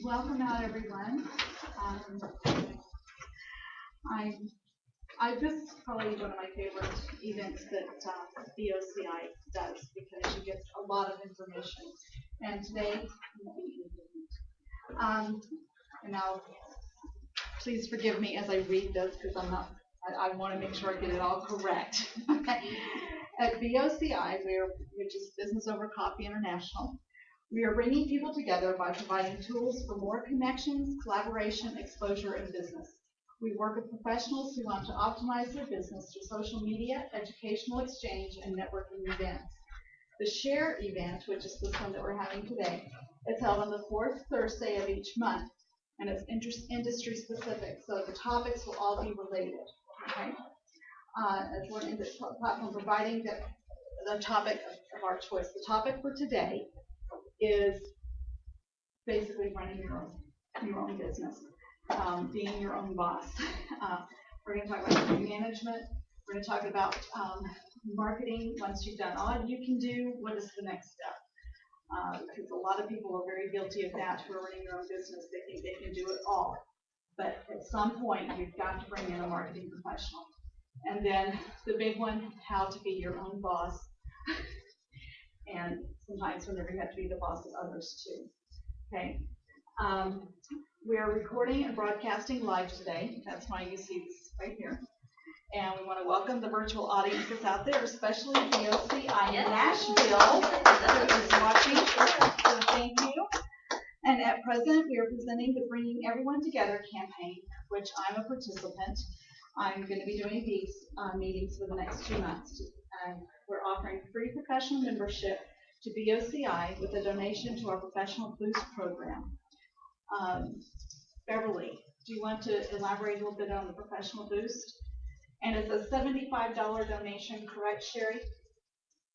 Welcome out, everyone. This is probably one of my favorite events that BOCI does because you get a lot of information. And today, and now please forgive me as I read this because I want to make sure I get it all correct. At BOCI, which is Business Over Coffee International, we are bringing people together by providing tools for more connections, collaboration, exposure, and business. We work with professionals who want to optimize their business through social media, educational exchange, and networking events. The Share event, which is this one that we're having today, is held on the fourth Thursday of each month, and it's industry specific, so the topics will all be related. Okay, as we're in the platform providing the topic of our choice. The topic for today is basically running your own business, being your own boss. We're going to talk about management. We're going to talk about marketing. Once you've done all you can do, what is the next step? Because a lot of people are very guilty of that who are running their own business. They think they can do it all. But at some point, you've got to bring in a marketing professional. And then the big one, how to be your own boss. And sometimes whenever you have to be the boss of others too. Okay. We are recording and broadcasting live today. That's why you see this right here. And we want to welcome the virtual audiences out there, especially BOCI in Nashville who is watching. So thank you. And at present, we are presenting the Bringing Everyone Together campaign, which I'm a participant. I'm going to be doing these meetings for the next 2 months. We're offering free professional membership to BOCI with a donation to our professional boost program. Beverly, do you want to elaborate a little bit on the professional boost? And it's a $75 donation, correct, Sherry?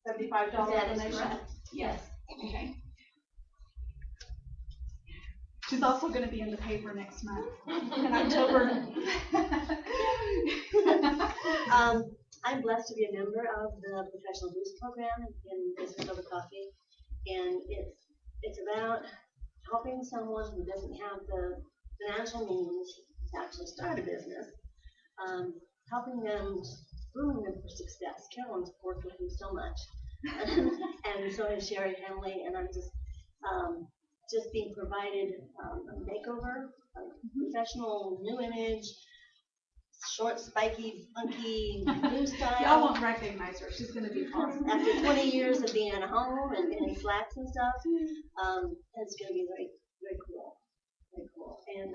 $75 donation? Correct. Yes. Okay. She's also going to be in the paper next month in October. I'm blessed to be a member of the Professional Boost Program in Business Over Coffee, and it's about helping someone who doesn't have the financial means to actually start a business, helping them, grooming them for success. Carolyn's worked with me so much, and so has Sherry Henley, and I'm just being provided a makeover, a professional new image, short, spiky, funky, new style. Y'all won't recognize her. She's going to be awesome. After 20 years of being at home and in slacks and stuff, it's going to be very, very cool. Very cool. And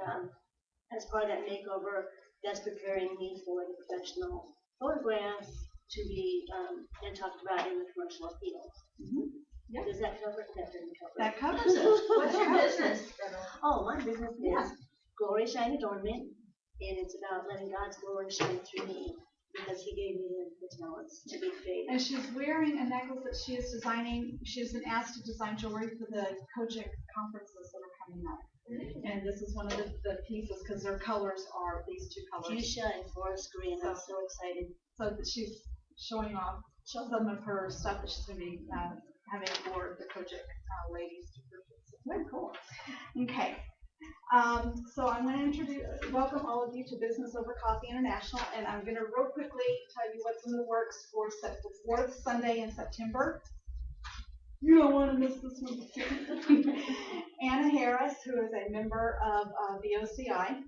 as part of that makeover, that's preparing me for the professional photographs to be and talked about in the commercial field. Mm-hmm. Yeah. Does that cover it? That doesn't cover it. That covers it. What's your business? Oh, my business is Glory, Shine, Adornment, and it's about letting God's glory shine through me because He gave me the talents to be creative. And she's wearing a necklace that she is designing. She has been asked to design jewelry for the Kojic conferences that are coming up. And this is one of the pieces because their colors are these two colors. Fuchsia and forest green. I'm so excited. So she's showing off some of her stuff that she's going to be having for the Kojic ladies to purchase. Very cool. Okay. So I'm going to welcome all of you to Business Over Coffee International, and I'm going to real quickly tell you what's in the works for the fourth Sunday in September. You don't want to miss this one. Anna Harris, who is a member of BOCI,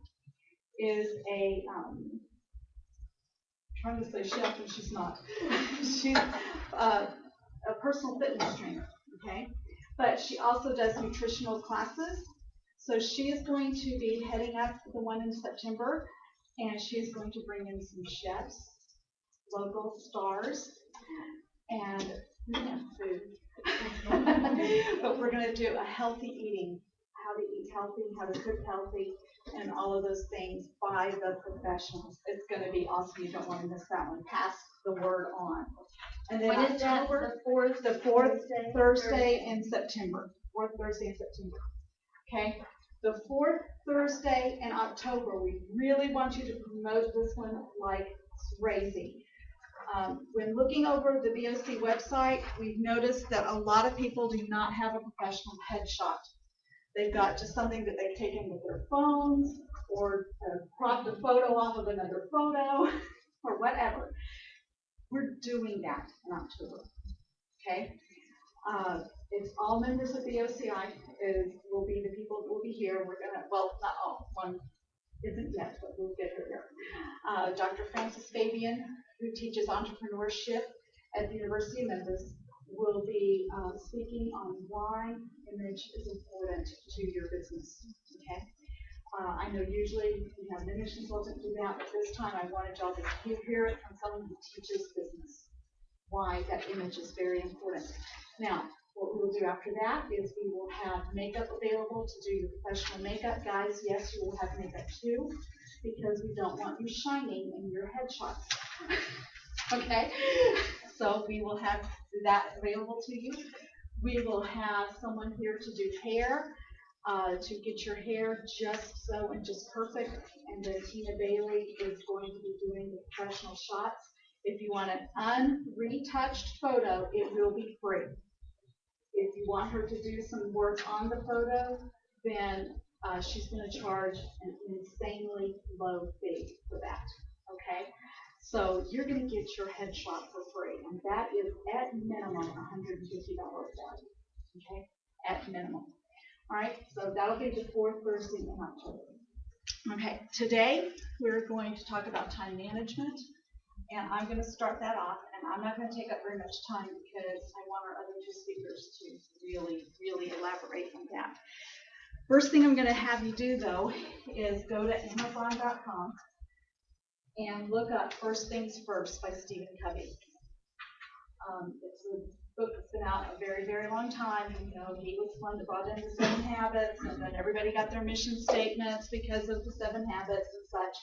is a trying to say chef, and she's not. She's a personal fitness trainer, okay? But she also does nutritional classes. So she is going to be heading up the one in September, and she's going to bring in some chefs, local stars, and food. But we're going to do a healthy eating, how to eat healthy, how to cook healthy, and all of those things by the professionals. It's going to be awesome. You don't want to miss that one. Pass the word on. And then when is that? The fourth Thursday in September. Fourth Thursday in September. Okay. The fourth Thursday in October. We really want you to promote this one like crazy. When looking over the BOC website, we've noticed that a lot of people do not have a professional headshot. they've got just something that they've taken with their phones, or cropped a photo off of another photo, or whatever. We're doing that in October, okay? It's all members of the OCI will be the people that will be here. We're gonna, well, not all, one isn't yet, but we'll get her there. Dr. Frances Fabian, who teaches entrepreneurship at the University of Memphis, will be speaking on why image is important to your business, okay? I know usually we have an image consultant do that, but this time I wanted y'all to hear it from someone who teaches business, why that image is very important. Now, what we will do after that is we will have makeup available to do your professional makeup. Guys, yes, you will have makeup too, because we don't want you shining in your headshots. Okay? So we will have that available to you. We will have someone here to do hair, to get your hair just so and just perfect. And then Tina Bailey is going to be doing the professional shots. If you want an unretouched photo, it will be free. If you want her to do some work on the photo, then she's going to charge an insanely low fee for that, okay? So you're going to get your headshot for free, and that is at minimum $150 value, okay? At minimum. All right, so that'll be the fourth Thursday in October. Okay, today we're going to talk about time management. And I'm going to start that off, and I'm not going to take up very much time because I want our other two speakers to really elaborate on that. First thing I'm going to have you do, though, is go to Amazon.com and look up First Things First by Stephen Covey. It's a book that's been out a very, very long time. You know, he was one that brought in the 7 habits, and then everybody got their mission statements because of the 7 habits and such.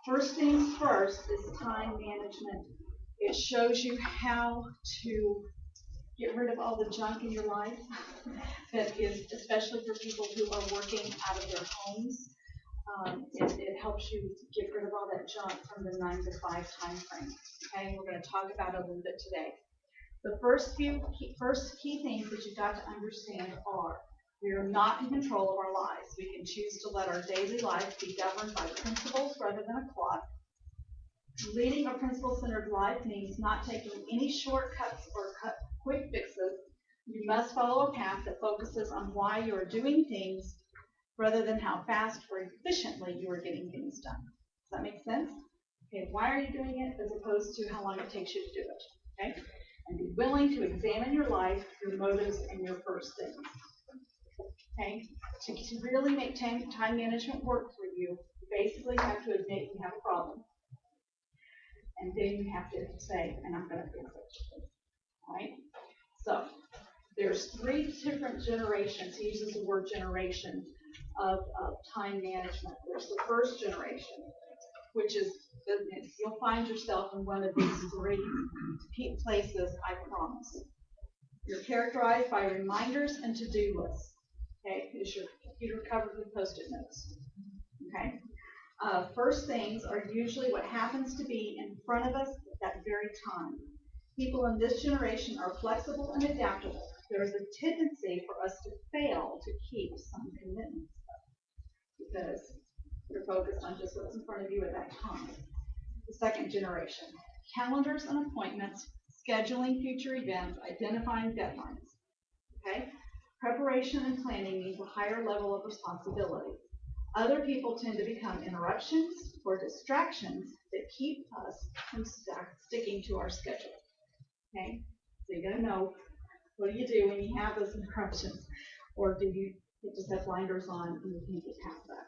First Things First is time management. It shows you how to get rid of all the junk in your life that is, especially for people who are working out of their homes. It helps you get rid of all that junk from the 9 to 5 time frame. Okay, and we're going to talk about it a little bit today. The first key things that you've got to understand are: we are not in control of our lives. We can choose to let our daily life be governed by principles rather than a clock. Leading a principle-centered life means not taking any shortcuts or quick fixes. You must follow a path that focuses on why you are doing things rather than how fast or efficiently you are getting things done. Does that make sense? Okay, why are you doing it as opposed to how long it takes you to do it? Okay? And be willing to examine your life, your motives, and your first things. Okay? To really make time management work for you, you basically have to admit you have a problem. And then you have to say, and I'm going to fix it. All right? So there's 3 different generations. He uses the word generation of time management. There's the first generation, which is, you'll find yourself in one of these 3 places, I promise. You're characterized by reminders and to-do lists. Okay, is your computer covered with Post-it notes? Okay. First things are usually what happens to be in front of us at that very time. People in this generation are flexible and adaptable. There is a tendency for us to fail to keep some commitments because you're focused on just what's in front of you at that time. The second generation: calendars and appointments, scheduling future events, identifying deadlines. Okay? Preparation and planning means a higher level of responsibility. Other people tend to become interruptions or distractions that keep us from sticking to our schedule. Okay? So you got to know, what do you do when you have those interruptions? Or do you just have blinders on and you can't get past that?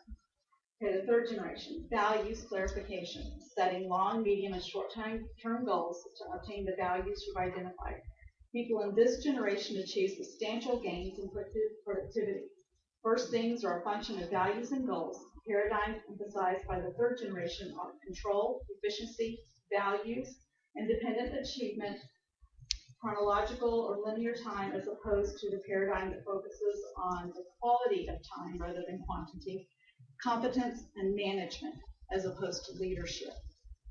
Okay, the third generation: values clarification, setting long, medium, and short-term goals to obtain the values you've identified. People in this generation achieve substantial gains in productivity. First things are a function of values and goals. Paradigms emphasized by the third generation are control, efficiency, values, independent achievement, chronological or linear time, as opposed to the paradigm that focuses on the quality of time rather than quantity, competence and management, as opposed to leadership.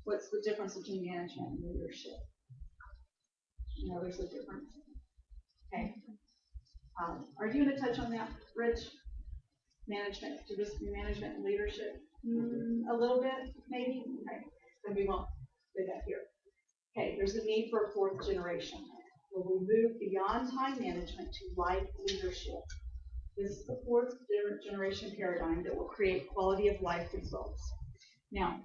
What's the difference between management and leadership? You know, there's a difference. Okay. Are you going to touch on that, Rich? management, to risk management and leadership? A little bit, maybe? Okay, then we won't do that here. Okay, there's a need for a fourth generation. Where we move beyond time management to life leadership. This is the fourth generation paradigm that will create quality of life results. Now,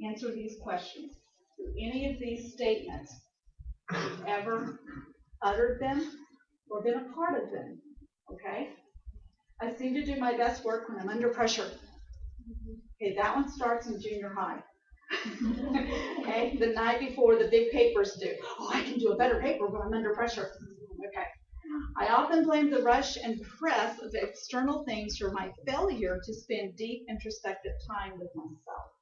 answer these questions. Do any of these statements ever uttered them or been a part of them? Okay? I seem to do my best work when I'm under pressure. Okay, that one starts in junior high. Okay, the night before the big papers due. Oh, I can do a better paper when I'm under pressure. Okay. I often blame the rush and press of external things for my failure to spend deep introspective time with myself.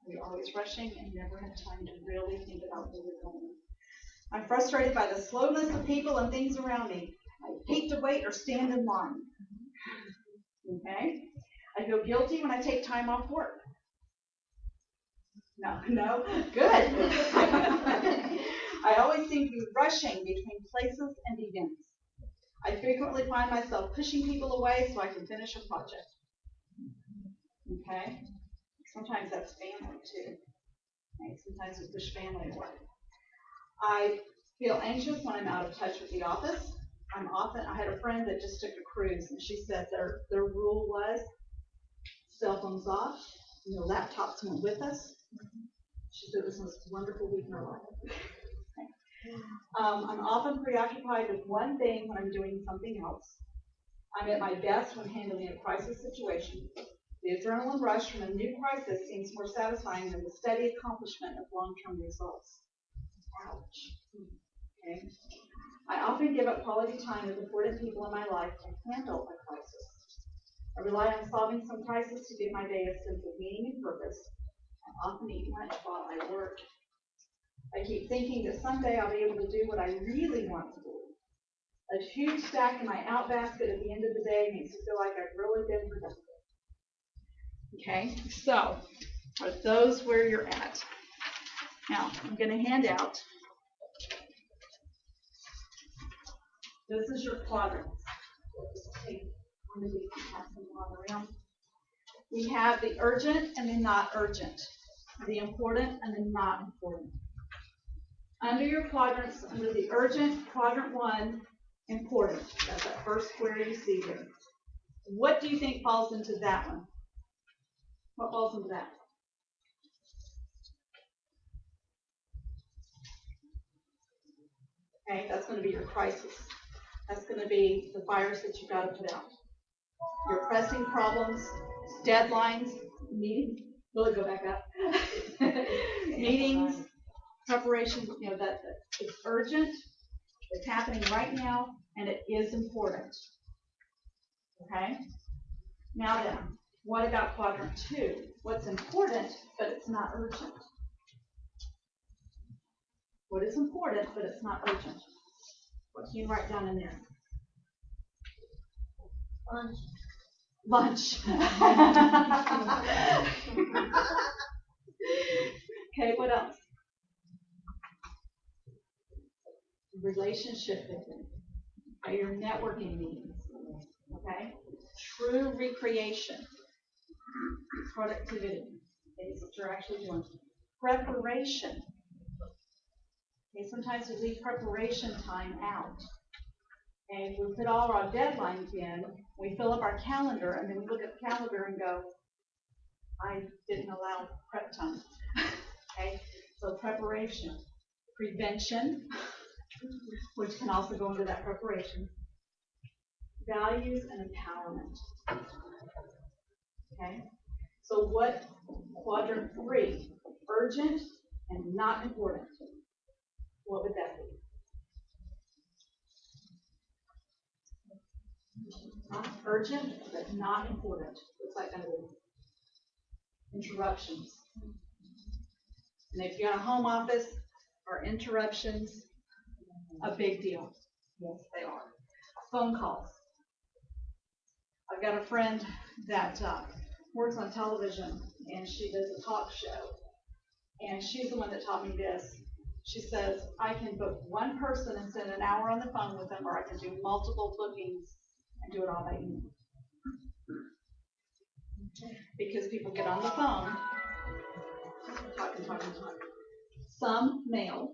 We're always rushing and never have time to really think about where we're going. I'm frustrated by the slowness of people and things around me. I hate to wait or stand in line. Okay? I feel guilty when I take time off work. No, good. I always seem to be rushing between places and events. I frequently find myself pushing people away so I can finish a project. Okay? Sometimes that's family too. Okay? Sometimes we push family away. I feel anxious when I'm out of touch with the office. I had a friend that just took a cruise, and she said their rule was cell phones off, laptops went with us. She said this was a wonderful week in her life. I'm often preoccupied with one thing when I'm doing something else. I'm at my best when handling a crisis situation. The adrenaline rush from a new crisis seems more satisfying than the steady accomplishment of long-term results. Ouch. Okay. I often give up quality time with important people in my life to handle a crisis. I rely on solving some crisis to give my day a sense of meaning and purpose. I often eat lunch while I work. I keep thinking that someday I'll be able to do what I really want to do. A huge stack in my out basket at the end of the day makes me feel like I've really been productive. Okay, so are those where you're at? Now, I'm going to hand out. This is your quadrants. Take one of these and pass them around. We have the urgent and the not urgent, the important and the not important. Under your quadrants, under the urgent, quadrant 1, important. That's that first square you see there. What do you think falls into that one? What falls into that? Okay, that's going to be your crisis. That's going to be the fires that you've got to put out. Your pressing problems, deadlines, meetings. Will it go back up? Meetings, preparation, that it's urgent, it's happening right now, and it is important. Okay? Now then, what about quadrant 2? What's important, but it's not urgent? What is important, but it's not urgent? What can you write down in there? Lunch. Okay, what else? Relationship building. Your networking meetings. Okay? True recreation. Productivity. Things that you're actually doing. Preparation. Okay, sometimes we leave preparation time out. Okay, we put all our deadlines in, we fill up our calendar, and then we look at the calendar and go, I didn't allow prep time. Okay, so preparation. Prevention, which can also go into that preparation. Values and empowerment. Okay, so what quadrant 3? Urgent and not important. What would that be? Not urgent, but not important. What's that going to be? Interruptions. And if you're in a home office, are interruptions a big deal? Yes, they are. Phone calls. I've got a friend that works on television, and she does a talk show. And she's the one that taught me this. She says, I can book one person and spend an hour on the phone with them, or I can do multiple bookings and do it all by email. Because people get on the phone, talk. Some mail,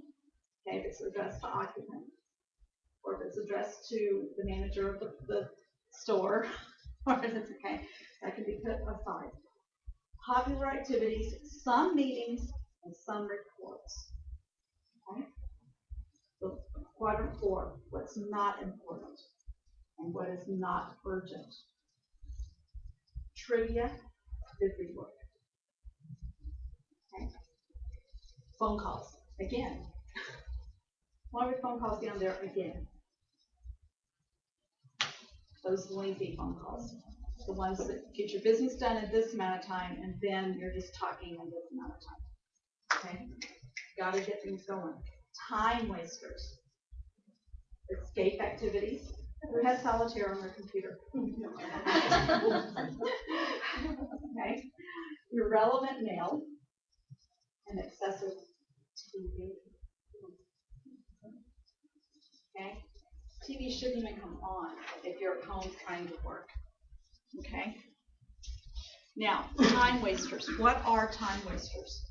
okay, if it's addressed to occupant, or if it's addressed to the manager of the store, or if it's okay, that can be put aside. Popular activities, some meetings, and some reports. Okay? So quadrant 4, what's not important and what is not urgent. Trivia, busy work. Okay? Phone calls, again. Why would phone calls be on there again? Those lengthy phone calls. The ones that get your business done in this amount of time, and then you're just talking in this amount of time. Okay? Got to get things going. Time wasters. Escape activities. Who has solitaire on their computer? Okay. Irrelevant mail and excessive TV. Okay. TV shouldn't even come on if you're at home trying to work. Okay. Now, time wasters. What are time wasters?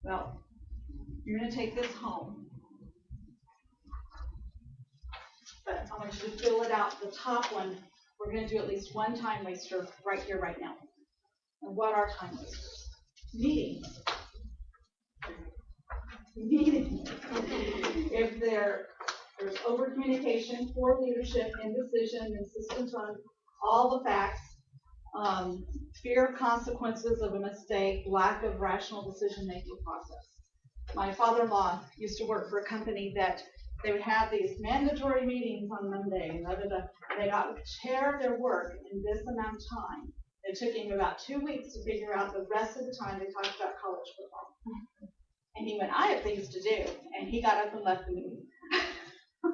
Well, you're going to take this home, but I want you to fill it out. The top one, we're going to do at least one time waster right here, right now. And what are time wasters? Meetings. Meetings. If there's over communication, poor leadership, indecision, insistence on all the facts, fear of consequences of a mistake, lack of rational decision-making process. My father-in-law used to work for a company that they would have these mandatory meetings on Monday, and they got to share their work in this amount of time. It took him about 2 weeks to figure out the rest of the time they talked about college football. And he went, I have things to do, and he got up and left the meeting.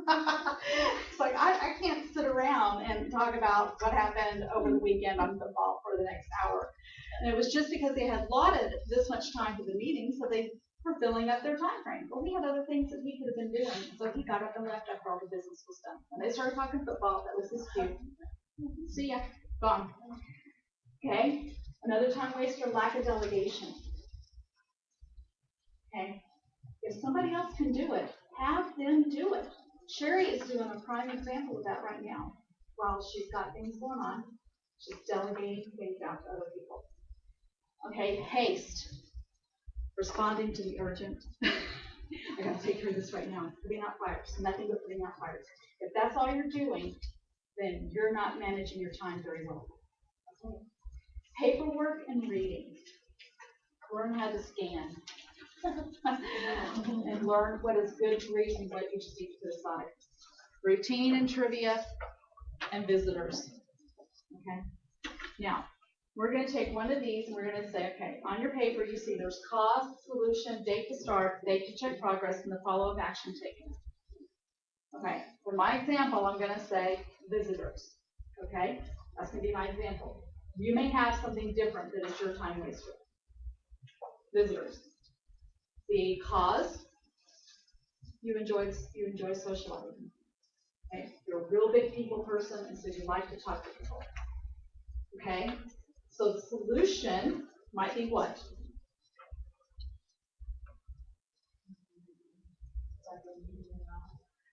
It's like, I can't sit around and talk about what happened over the weekend on football for the next hour. And it was just because they had allotted this much time for the meeting, so they were filling up their time frame. Well, he had other things that he could have been doing, so he got up and left after all the business was done. When they started talking football, that was his cue. See ya, gone. Okay, another time waster, lack of delegation. Okay, if somebody else can do it, have them do it. Sherry is doing a prime example of that right now. While she's got things going on, she's delegating things out to other people. Okay, haste. Responding to the urgent. I gotta take care of this right now. Putting out fires. Nothing but putting out fires. If that's all you're doing, then you're not managing your time very well. Okay. Paperwork and reading. Learn how to scan. And learn what is good to read and what you just need to put aside. Routine and trivia and visitors. Okay. Now, we're going to take one of these and we're going to say, okay, on your paper you see there's cause, solution, date to start, date to check progress, and the follow-up action taken. Okay. For my example, I'm going to say visitors. Okay. That's going to be my example. You may have something different that is your time waster. Visitors. The cause, you enjoy socializing. Okay? You're a real big people person, and so you like to talk to people. Okay? So the solution might be what?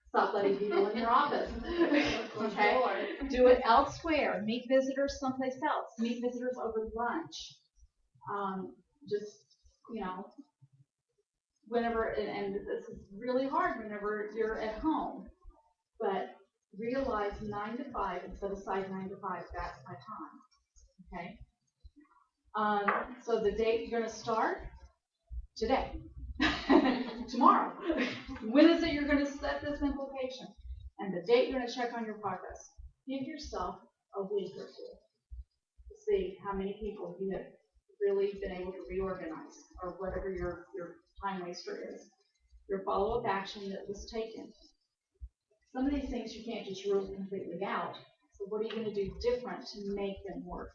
Stop letting people in your office. Okay? Do it elsewhere. Meet visitors someplace else. Meet visitors over lunch. Just, whenever, and this is really hard whenever you're at home, but realize 9 to 5 and set aside 9 to 5, that's my time, okay? So the date you're going to start? Today. Tomorrow. When is it you're going to set this implication? And the date you're going to check on your progress. Give yourself a week or two to see how many people you have really been able to reorganize, or whatever your time waster is. Your follow-up action that was taken. Some of these things you can't just rule completely out. So what are you going to do different to make them work?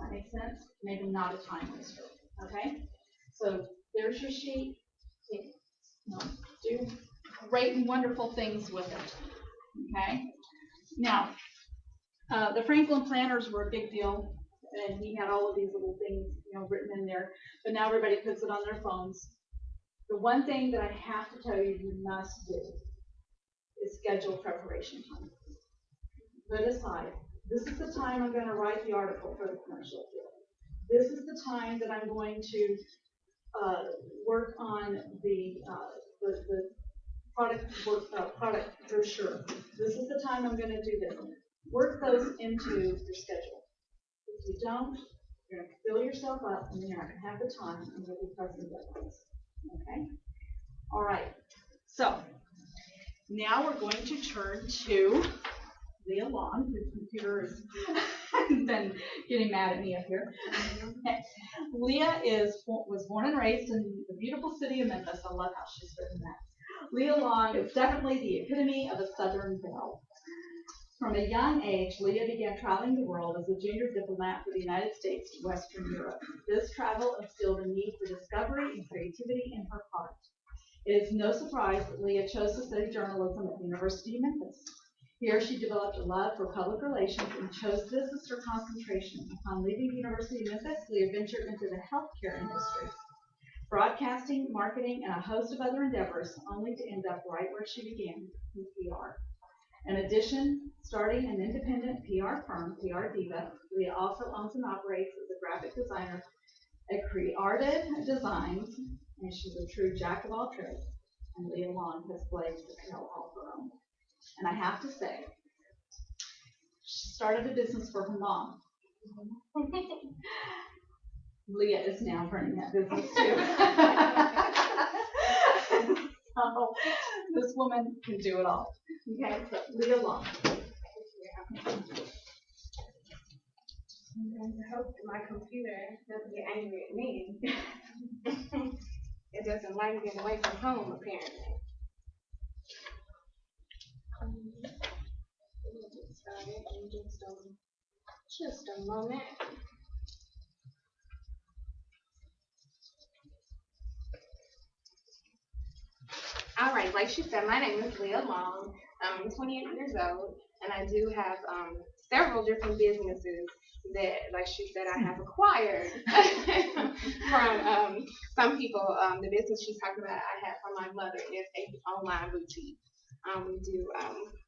Does that make sense? Make them not a time waster. Okay? So there's your sheet. Do great and wonderful things with it. Okay? Now, the Franklin planners were a big deal, and we had all of these little things, written in there. But now everybody puts it on their phones. The one thing that I have to tell you must do is schedule preparation time. Put aside, this is the time I'm going to write the article for the commercial field. This is the time that I'm going to work on the product brochure. This is the time I'm going to do this. Work those into your schedule. If you don't, you're going to fill yourself up, and you're not going to have the time, and you'll be pressing deadlines. Okay? All right. So now we're going to turn to Leah Long, whose computer has been getting mad at me up here. Leah was born and raised in the beautiful city of Memphis. I love how she's written that. Leah Long is definitely the epitome of a Southern belle. From a young age, Leah began traveling the world as a junior diplomat for the United States to Western Europe. This travel instilled a need for discovery and creativity in her heart. It is no surprise that Leah chose to study journalism at the University of Memphis. Here she developed a love for public relations and chose this as her concentration. Upon leaving the University of Memphis, Leah ventured into the healthcare industry, broadcasting, marketing, and a host of other endeavors, only to end up right where she began, in PR. In addition, starting an independent PR firm, PR Diva, Leah also owns and operates as a graphic designer at Creative Designs, and she's a true jack of all trades. And Leah Long has blazed the trail all her own. And I have to say, she started a business for her mom. Leah is now running that business too. So this woman can do it all. Okay, so Leah Long. I hope my computer doesn't get angry at me. It doesn't like getting away from home, apparently. We'll get started in just a moment. All right, like she said, my name is Leah Long. I'm 28 years old, and I do have several different businesses that, like she said, I have acquired from some people. The business she's talking about I have from my mother is an online boutique. We do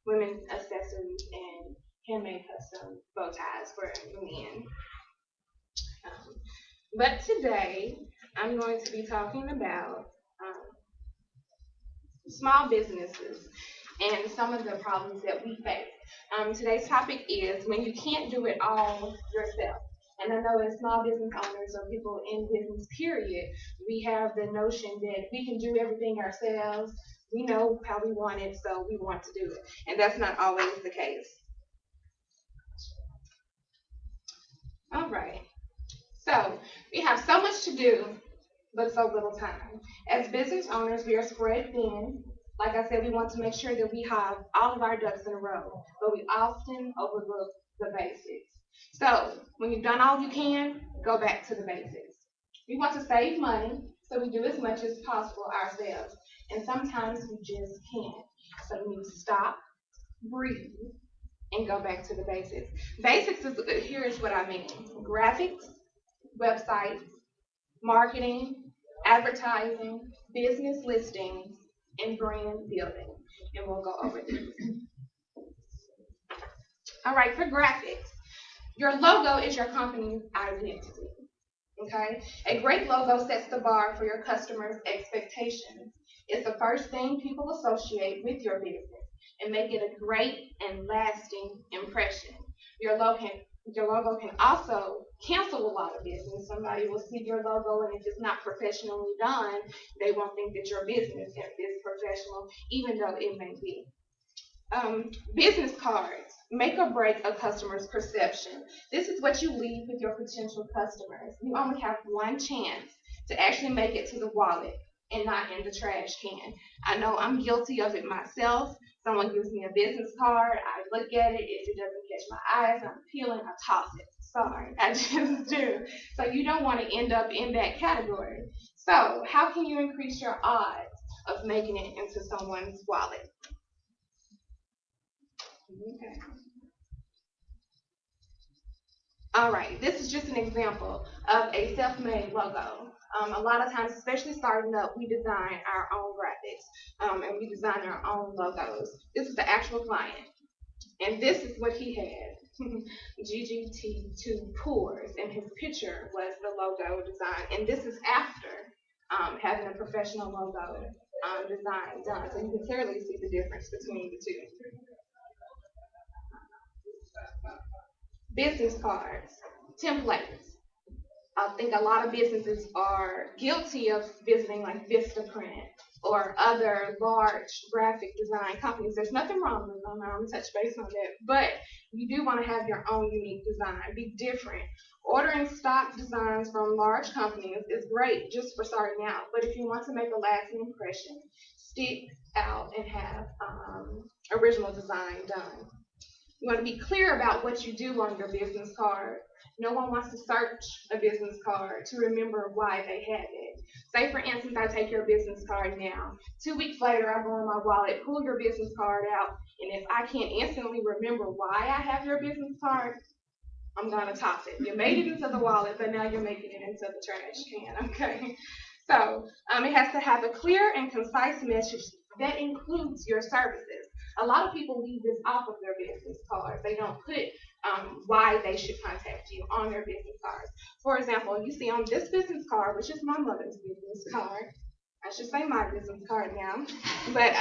women's accessories and handmade custom bow ties for men. But today, I'm going to be talking about small businesses and some of the problems that we face. Today's topic is when you can't do it all yourself. And I know as small business owners or people in business period, we have the notion that we can do everything ourselves. We know how we want it, so we want to do it. And that's not always the case. All right. So we have so much to do, but so little time. As business owners, we are spread thin. Like I said, we want to make sure that we have all of our ducks in a row, but we often overlook the basics. So when you've done all you can, go back to the basics. We want to save money, so we do as much as possible ourselves. And sometimes we just can't. So we need to stop, breathe, and go back to the basics. Basics is, here is what I mean. Graphics, websites, marketing, advertising, business listings, and brand building. And we'll go over these. All right, for graphics, your logo is your company's identity. Okay? A great logo sets the bar for your customers' expectations. It's the first thing people associate with your business and make it a great and lasting impression. Your logo can also cancel a lot of business. Somebody will see your logo, and if it's not professionally done, they won't think that your business is professional, even though it may be. Business cards make or break a customer's perception. This is what you leave with your potential customers. You only have one chance to actually make it to the wallet and not in the trash can. I know I'm guilty of it myself. Someone gives me a business card, I look at it, if it doesn't catch my eyes, I'm peeling, I toss it. Sorry, I just do. So you don't want to end up in that category. So how can you increase your odds of making it into someone's wallet? Okay. All right, this is just an example of a self-made logo. A lot of times, especially starting up, we design our own graphics and we design our own logos. This is the actual client, and this is what he had. GGT2 Pours, and his picture was the logo design. And this is after having a professional logo design done. So you can clearly see the difference between the two. Business cards, templates. I think a lot of businesses are guilty of visiting like Vistaprint or other large graphic design companies. There's nothing wrong with them. I'm gonna touch base on that, but you do want to have your own unique design, be different. Ordering stock designs from large companies is great just for starting out, but if you want to make a lasting impression, stick out and have original design done. You want to be clear about what you do on your business card. No one wants to search a business card to remember why they had it. Say, for instance, I take your business card now. 2 weeks later, I go in my wallet, pull your business card out, and if I can't instantly remember why I have your business card, I'm going to toss it. You made it into the wallet, but now you're making it into the trash can, okay? So it has to have a clear and concise message that includes your services. A lot of people leave this off of their business cards. They don't put why they should contact you on their business cards. For example, you see on this business card, which is my mother's business card, I should say my business card now, but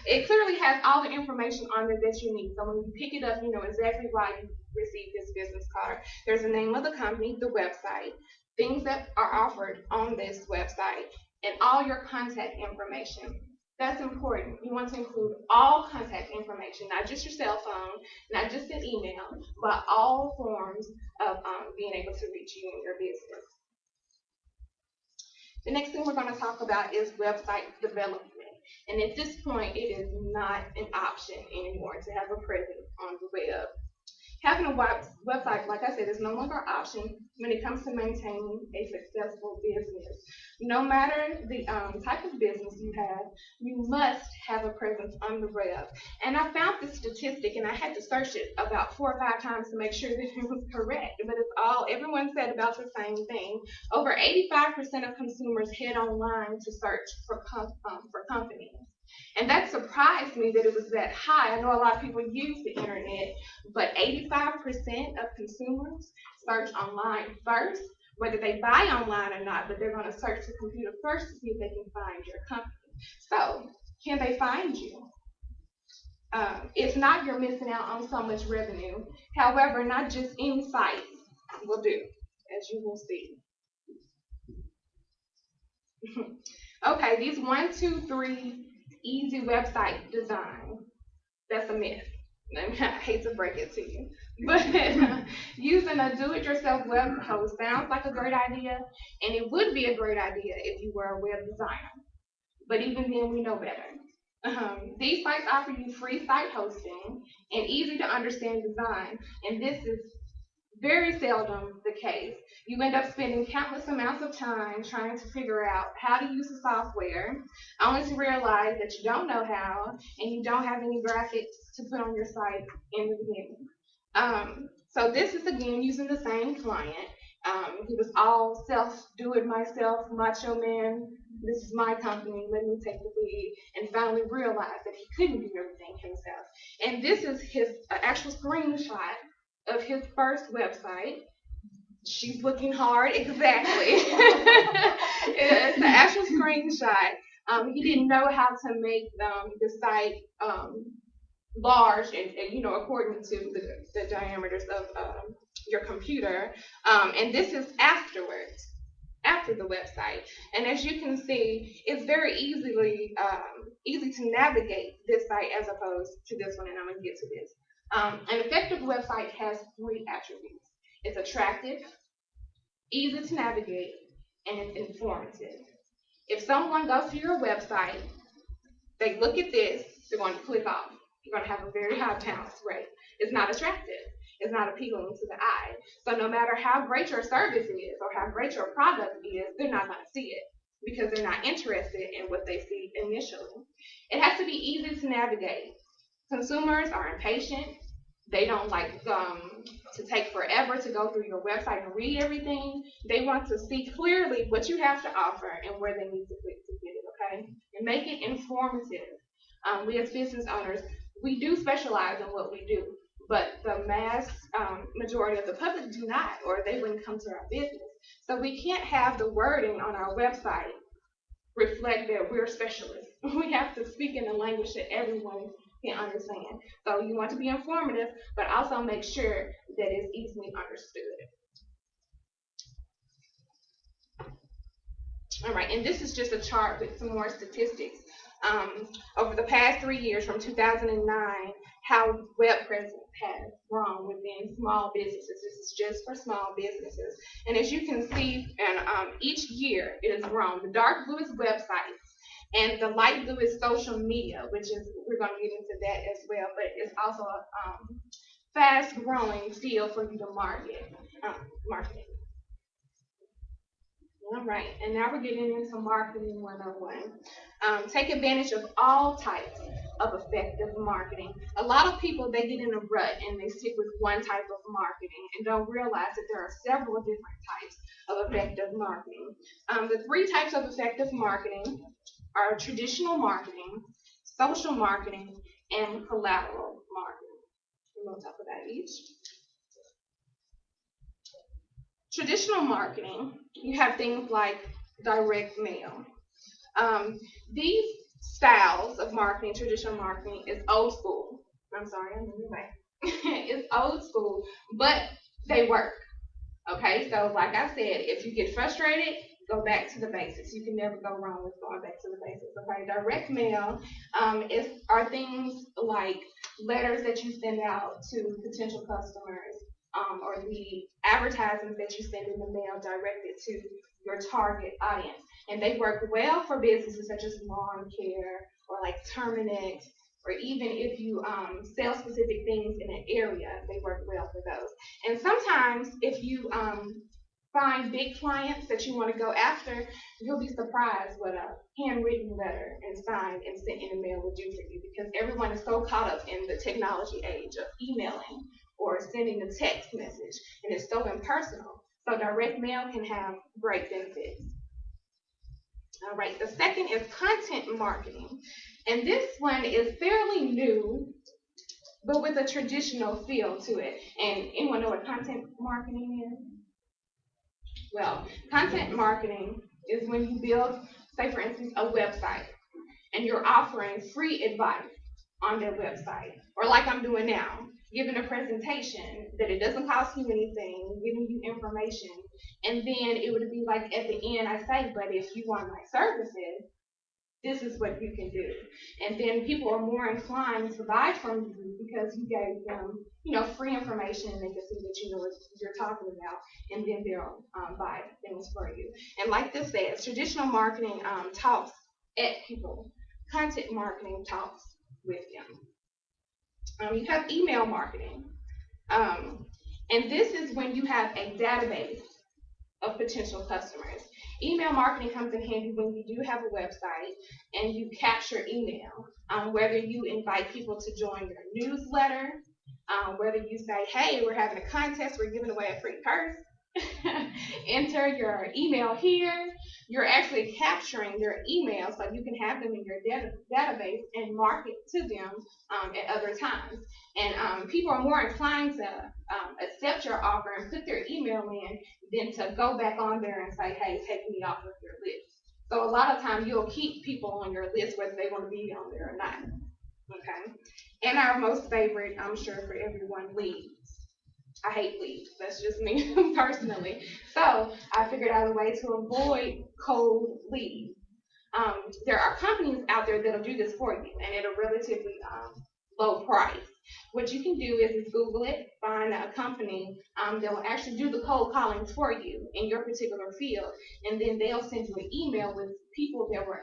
it clearly has all the information on there that you need. So when you pick it up, you know exactly why you received this business card. There's the name of the company, the website, things that are offered on this website, and all your contact information. That's important. You want to include all contact information, not just your cell phone, not just an email, but all forms of being able to reach you in your business. The next thing we're going to talk about is website development. And at this point, it is not an option anymore to have a presence on the web. Having a website, like I said, is no longer an option when it comes to maintaining a successful business. No matter the type of business you have, you must have a presence on the web. And I found this statistic, and I had to search it about 4 or 5 times to make sure that it was correct. But it's all everyone said about the same thing. Over 85% of consumers head online to search for companies. And that surprised me that it was that high. I know a lot of people use the internet, but 85% of consumers search online first, whether they buy online or not, but they're going to search the computer first to see if they can find your company. So, can they find you? If not, you're missing out on so much revenue. However, not just any site will do, as you will see. Okay, these 1, 2, 3 easy website design, that's a myth. I hate to break it to you, but using a do-it-yourself web host sounds like a great idea, and it would be a great idea if you were a web designer. But even then, we know better. These sites offer you free site hosting and easy to understand design, and this is very seldom the case. You end up spending countless amounts of time trying to figure out how to use the software, only to realize that you don't know how and you don't have any graphics to put on your site in the beginning. So this is again using the same client. He was all do-it-myself, macho man. This is my company. Let me take the lead, and finally realized that he couldn't do everything himself. And this is his actual screenshot of his first website. She's looking hard, exactly. It's the actual screenshot. He didn't know how to make the site large and according to the diameters of your computer. And this is afterwards, after the website. And as you can see, it's very easy to navigate this site as opposed to this one, and I'm going to get to this. An effective website has 3 attributes. It's attractive, easy to navigate, and it's informative. If someone goes to your website, they look at this, they're going to click off. You're going to have a very high bounce rate. It's not attractive. It's not appealing to the eye. So no matter how great your service is or how great your product is, they're not going to see it because they're not interested in what they see initially. It has to be easy to navigate. Consumers are impatient. They don't like to take forever to go through your website and read everything. They want to see clearly what you have to offer and where they need to click to get it, okay? And make it informative. We as business owners, we do specialize in what we do, but the mass majority of the public do not, or they wouldn't come to our business. So we can't have the wording on our website reflect that we're specialists. We have to speak in a language that everyone can understand. So you want to be informative, but also make sure that it's easily understood. All right, and this is just a chart with some more statistics. Over the past 3 years, from 2009, how web presence has grown within small businesses. This is just for small businesses. And as you can see, and each year it has grown. The dark blue is websites, and the light blue is social media, which is, we're going to get into that as well, but it's also a fast growing field for you to marketing. All right, and now we're getting into marketing 101. Take advantage of all types of effective marketing. A lot of people, they get in a rut and they stick with one type of marketing and don't realize that there are several different types of effective marketing. The 3 types of effective marketing are traditional marketing, social marketing, and collateral marketing. We're going to talk about each. Traditional marketing, you have things like direct mail. These styles of marketing, traditional marketing, is old school. I'm sorry, I'm moving back. It's old school, but they work. Okay, so like I said, if you get frustrated, go back to the basics. You can never go wrong with going back to the basics. Okay, direct mail are things like letters that you send out to potential customers, or the advertisements that you send in the mail directed to your target audience. And they work well for businesses such as lawn care or like Terminix, or even if you sell specific things in an area, they work well for those. And sometimes if you find big clients that you want to go after, you'll be surprised what a handwritten letter and signed and sent in the mail will do for you, because everyone is so caught up in the technology age of emailing or sending a text message, and it's so impersonal. So direct mail can have great benefits. All right, the second is content marketing. And this one is fairly new, but with a traditional feel to it. And anyone know what content marketing is? Well, content marketing is when you build, say for instance, a website, and you're offering free advice on their website, or like I'm doing now, giving a presentation that it doesn't cost you anything, giving you information, and then it would be like at the end I say, but if you want my services, this is what you can do. And then people are more inclined to buy from you because you gave them, free information, and they can see that you know what you're talking about, and then they'll buy things for you. And like this says, traditional marketing talks at people. Content marketing talks with them. You have email marketing. And this is when you have a database of potential customers. Email marketing comes in handy when you do have a website and you capture email, whether you invite people to join your newsletter, whether you say, hey, we're having a contest, we're giving away a free purse, enter your email here. You're actually capturing their email so you can have them in your database and market to them at other times. And people are more inclined to accept your offer and put their email in than to go back on there and say, hey, take me off of your list. So a lot of times you'll keep people on your list whether they want to be on there or not. Okay. And our most favorite, I'm sure for everyone, leads. I hate leads. That's just me personally. So I figured out a way to avoid cold leads. There are companies out there that'll do this for you, and at a relatively low price. What you can do is Google it, find a company that will actually do the cold calling for you in your particular field, and then they'll send you an email with people that were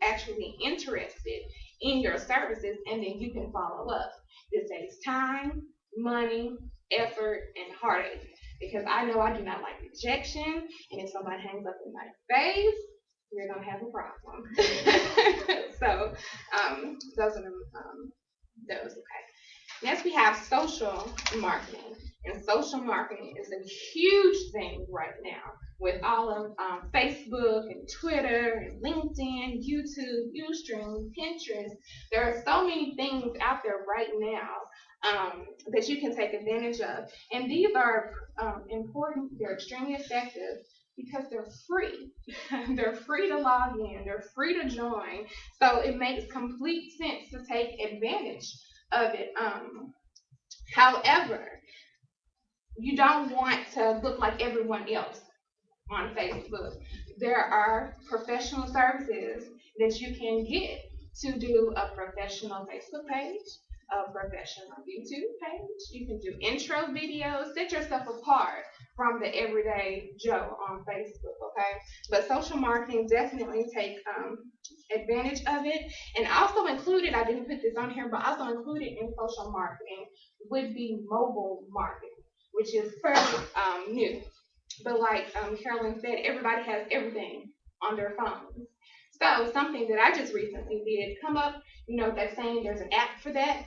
actually interested in your services, and then you can follow up. This saves time, money, effort, and heartache, because I know I do not like rejection, and if somebody hangs up in my face, we're going to have a problem. So those are the Those, okay. Next, we have social marketing. And social marketing is a huge thing right now with all of Facebook and Twitter and LinkedIn, YouTube, Ustream, Pinterest. There are so many things out there right now that you can take advantage of. And these are important, they're extremely effective because they're free. They're free to log in, they're free to join. So it makes complete sense to take advantage of it. However, you don't want to look like everyone else on Facebook. There are professional services that you can get to do a professional Facebook page, a professional YouTube page. You can do intro videos, set yourself apart from the everyday Joe on Facebook, okay? But social marketing definitely take advantage of it. And also included, I didn't put this on here, but also included in social marketing would be mobile marketing, which is fairly new. But like Carolyn said, everybody has everything on their phones. So something that I just recently did come up, that's saying there's an app for that.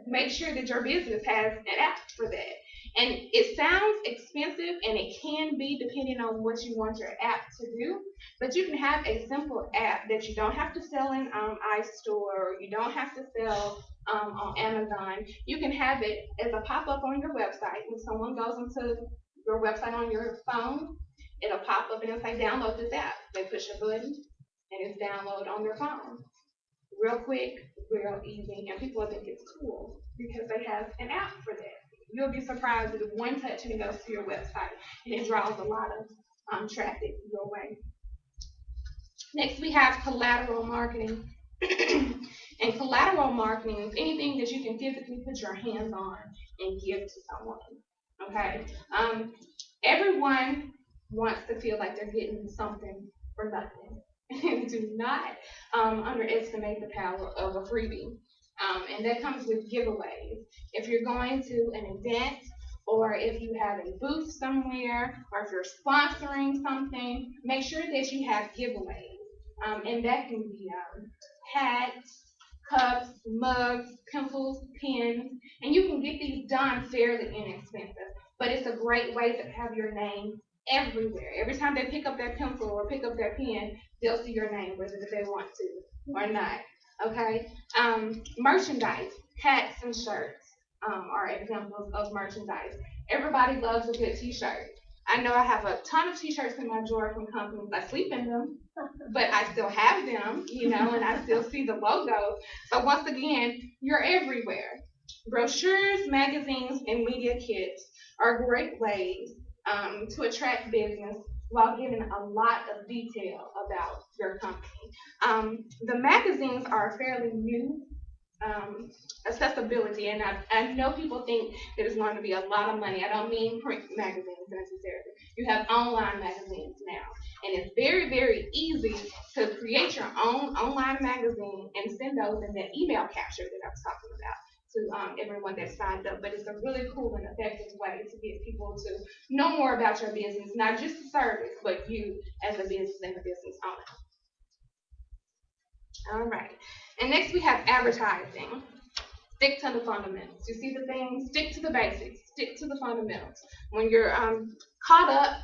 Make sure that your business has an app for that. And it sounds expensive, and it can be depending on what you want your app to do. But you can have a simple app that you don't have to sell in iStore, or you don't have to sell on Amazon. You can have it as a pop-up on your website. When someone goes into your website on your phone, it'll pop up and it'll say download this app. They push a button and it's downloaded on their phone. Real quick, real easy, and people think it's cool because they have an app for that. You'll be surprised that one touch and it goes to your website, and it draws a lot of traffic your way. Next, we have collateral marketing. And collateral marketing is anything that you can physically put your hands on and give to someone. Okay? Everyone wants to feel like they're getting something for nothing. And do not underestimate the power of a freebie. And that comes with giveaways. If you're going to an event, or if you have a booth somewhere, or if you're sponsoring something, make sure that you have giveaways. And that can be hats, cups, mugs, pencils, pens, and you can get these done fairly inexpensive. But it's a great way to have your name everywhere. Every time they pick up that pencil or pick up that pen, they'll see your name, whether they want to or not. Okay? Merchandise, hats and shirts are examples of merchandise. Everybody loves a good t-shirt. I know I have a ton of t-shirts in my drawer from companies. I sleep in them, but I still have them, and I still see the logo. So once again, you're everywhere. Brochures, magazines, and media kits are great ways to attract business while giving a lot of detail about your company. The magazines are fairly new accessibility, and I know people think that it's going to be a lot of money. I don't mean print magazines necessarily. You have online magazines now, and it's very, very easy to create your own online magazine and send those in that email capture that I was talking about to everyone that signed up. But it's a really cool and effective way to get people to know more about your business, not just the service, but you as a business and a business owner. All right. And next we have advertising. Stick to the fundamentals. You see the things? Stick to the basics. Stick to the fundamentals. When you're caught up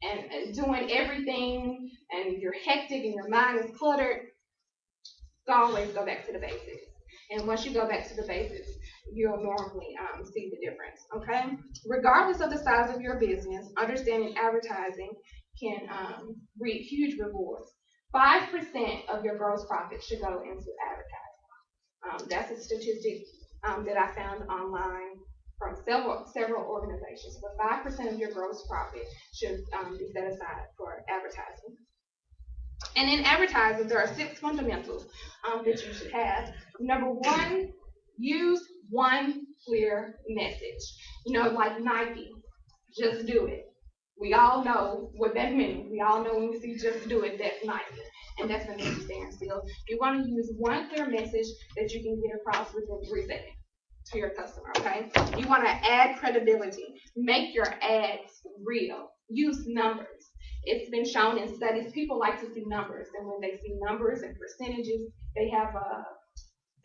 and doing everything and you're hectic and your mind is cluttered, always go back to the basics. And once you go back to the basics, you'll normally see the difference, okay? Regardless of the size of your business, understanding advertising can reap huge rewards. 5% of your gross profit should go into advertising. That's a statistic that I found online from several organizations. But 5% of your gross profit should be set aside for advertising. And in advertising, there are 6 fundamentals that you should have. Number 1, use one clear message. Like Nike, just do it. We all know what that means. We all know when we see just do it, that's Nike. And that's the message stand still. You want to use one clear message that you can get across within 3 seconds to your customer, okay? You want to add credibility. Make your ads real. Use numbers. It's been shown in studies, people like to see numbers. And when they see numbers and percentages, they have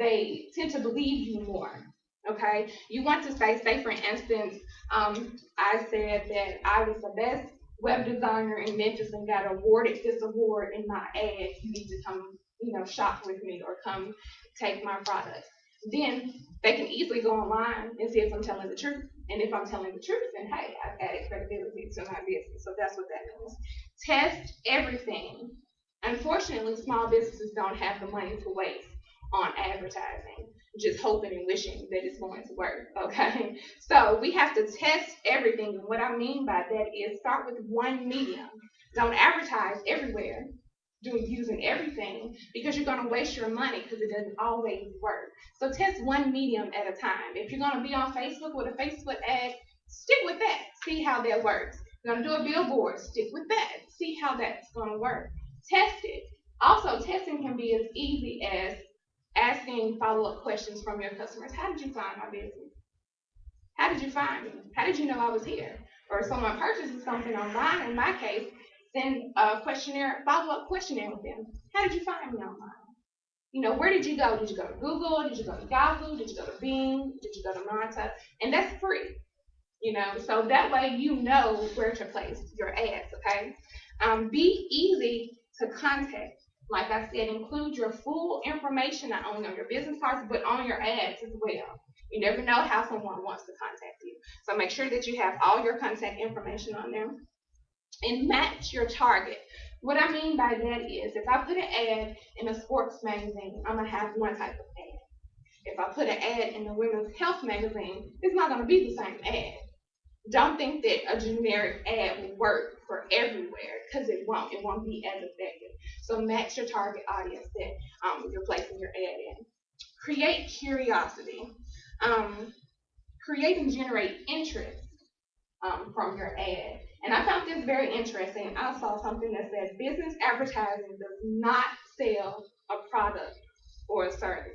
they tend to believe you more. Okay, you want to say for instance, I said that I was the best web designer in Memphis and got awarded this award in my ad. You need to come, shop with me or come take my products. Then they can easily go online and see if I'm telling the truth. And if I'm telling the truth, then hey, I've added credibility to my business. So that's what that means. Test everything. Unfortunately, small businesses don't have the money to waste on advertising, just hoping and wishing that it's going to work, okay? So we have to test everything. And what I mean by that is start with one medium. Don't advertise everywhere, using everything, because you're going to waste your money because it doesn't always work. So test one medium at a time. If you're going to be on Facebook with a Facebook ad, stick with that. See how that works. You're going to do a billboard, stick with that. See how that's going to work. Test it. Also, testing can be as easy as asking follow-up questions from your customers. How did you find my business? How did you find me? How did you know I was here? Or if someone purchases something online, in my case, send a questionnaire, follow-up questionnaire with them. How did you find me online? Where did you go? Did you go to Google? Did you go to Yahoo? Did you go to Bing? Did you go to Manta? And that's free. So that way you know where to place your ads, okay? Be easy to contact. Like I said, include your full information, not only on your business cards, but on your ads as well. You never know how someone wants to contact you. So make sure that you have all your contact information on there. And match your target. What I mean by that is, if I put an ad in a sports magazine, I'm going to have one type of ad. If I put an ad in the women's health magazine, it's not going to be the same ad. Don't think that a generic ad will work for everywhere, because it won't. It won't be as effective. So match your target audience that you're placing your ad in. Create curiosity. Create and generate interest from your ad. And I found this very interesting. I saw something that said business advertising does not sell a product or a service.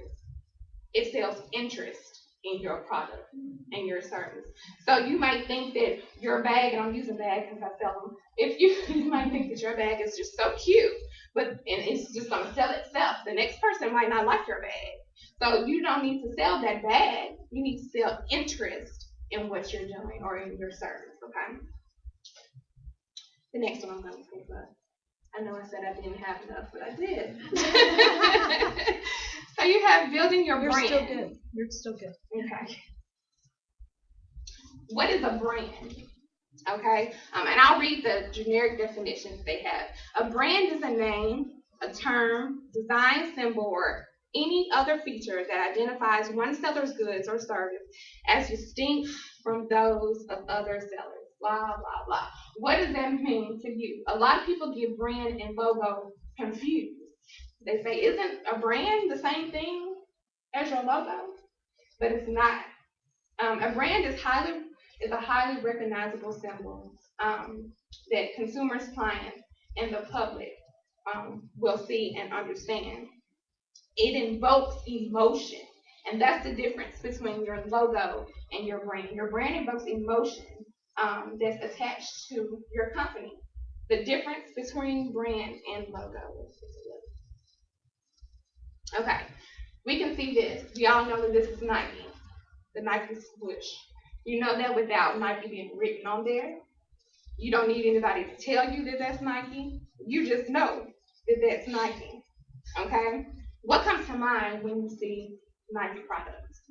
It sells interest in your product and your service. So you might think that your bag, and I'm using bags because I sell them, you might think that your bag is just so cute, and it's just going to sell itself. The next person might not like your bag. So you don't need to sell that bag. You need to sell interest in what you're doing or in your service, okay? The next one I'm going to think about. I know I said I didn't have enough, but I did. So you have building your brand. You're still good. You're still good. Okay. What is a brand? Okay. And I'll read the generic definitions they have. A brand is a name, a term, design, symbol, or any other feature that identifies one seller's goods or service as distinct from those of other sellers. Blah, blah, blah. What does that mean to you? A lot of people get brand and logo confused. They say, isn't a brand the same thing as your logo? But it's not. A brand is a highly recognizable symbol that consumers, clients, and the public will see and understand. It invokes emotion, and that's the difference between your logo and your brand. Your brand invokes emotion that's attached to your company. The difference between brand and logo. Okay, we can see this. We all know that this is Nike, the Nike swoosh. You know that without Nike being written on there. You don't need anybody to tell you that that's Nike. You just know that that's Nike. Okay? What comes to mind when you see Nike products?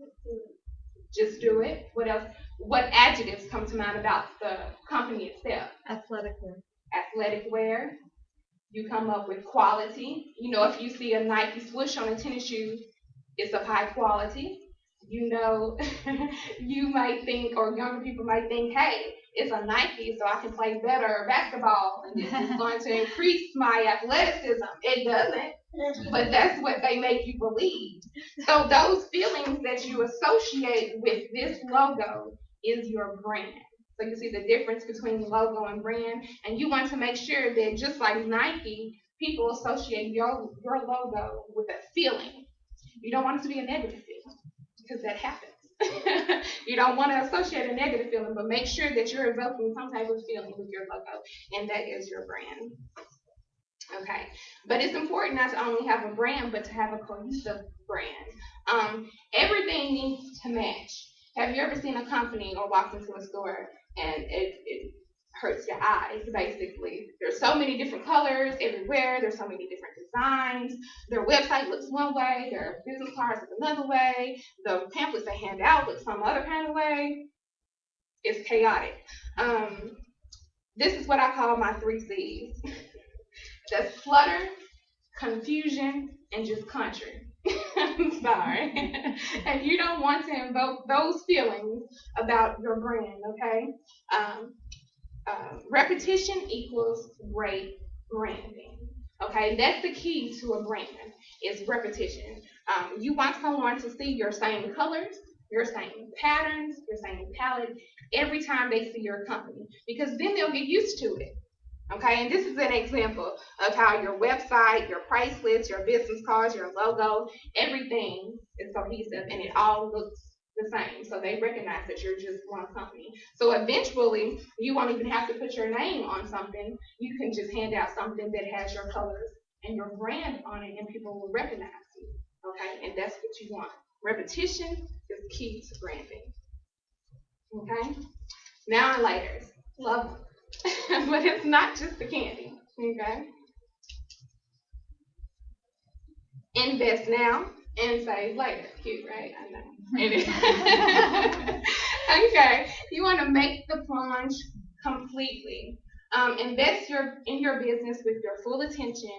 Just do it. What else? What adjectives come to mind about the company itself? Athletic wear. Athletic wear. You come up with quality. If you see a Nike swoosh on a tennis shoe, it's of high quality. You might think, or younger people might think, hey, it's a Nike, so I can play better basketball, and this is going to increase my athleticism. It doesn't, but that's what they make you believe. So those feelings that you associate with this logo is your brand. So you see the difference between logo and brand, and you want to make sure that just like Nike, people associate your logo with a feeling. You don't want it to be a negative feeling, because that happens. You don't want to associate a negative feeling, but make sure that you're evoking some type of feeling with your logo, and that is your brand. Okay, but it's important not to only have a brand, but to have a cohesive brand. Everything needs to match. Have you ever seen a company or walked into a store and it hurts your eyes, basically? There's so many different colors everywhere. There's so many different designs. Their website looks one way. Their business cards look another way. The pamphlets they hand out look some other kind of way. It's chaotic. This is what I call my 3 C's. That's clutter, confusion, and just country. I'm sorry. And you don't want to invoke those feelings about your brand, okay? Um, Repetition equals great branding. Okay, that's the key to a brand is repetition. You want someone to see your same colors, your same patterns, your same palette every time they see your company, because then they'll get used to it. Okay, and this is an example of how your website, your price list, your business cards, your logo, everything is cohesive and it all looks the same. So they recognize that you're just one company. So eventually, you won't even have to put your name on something. You can just hand out something that has your colors and your brand on it, and people will recognize you. Okay, and that's what you want. Repetition is key to branding. Okay, now layers. Love them. But it's not just the candy, okay? Invest now and save later. Cute, right? I know. Okay, you want to make the plunge completely. Invest in your business with your full attention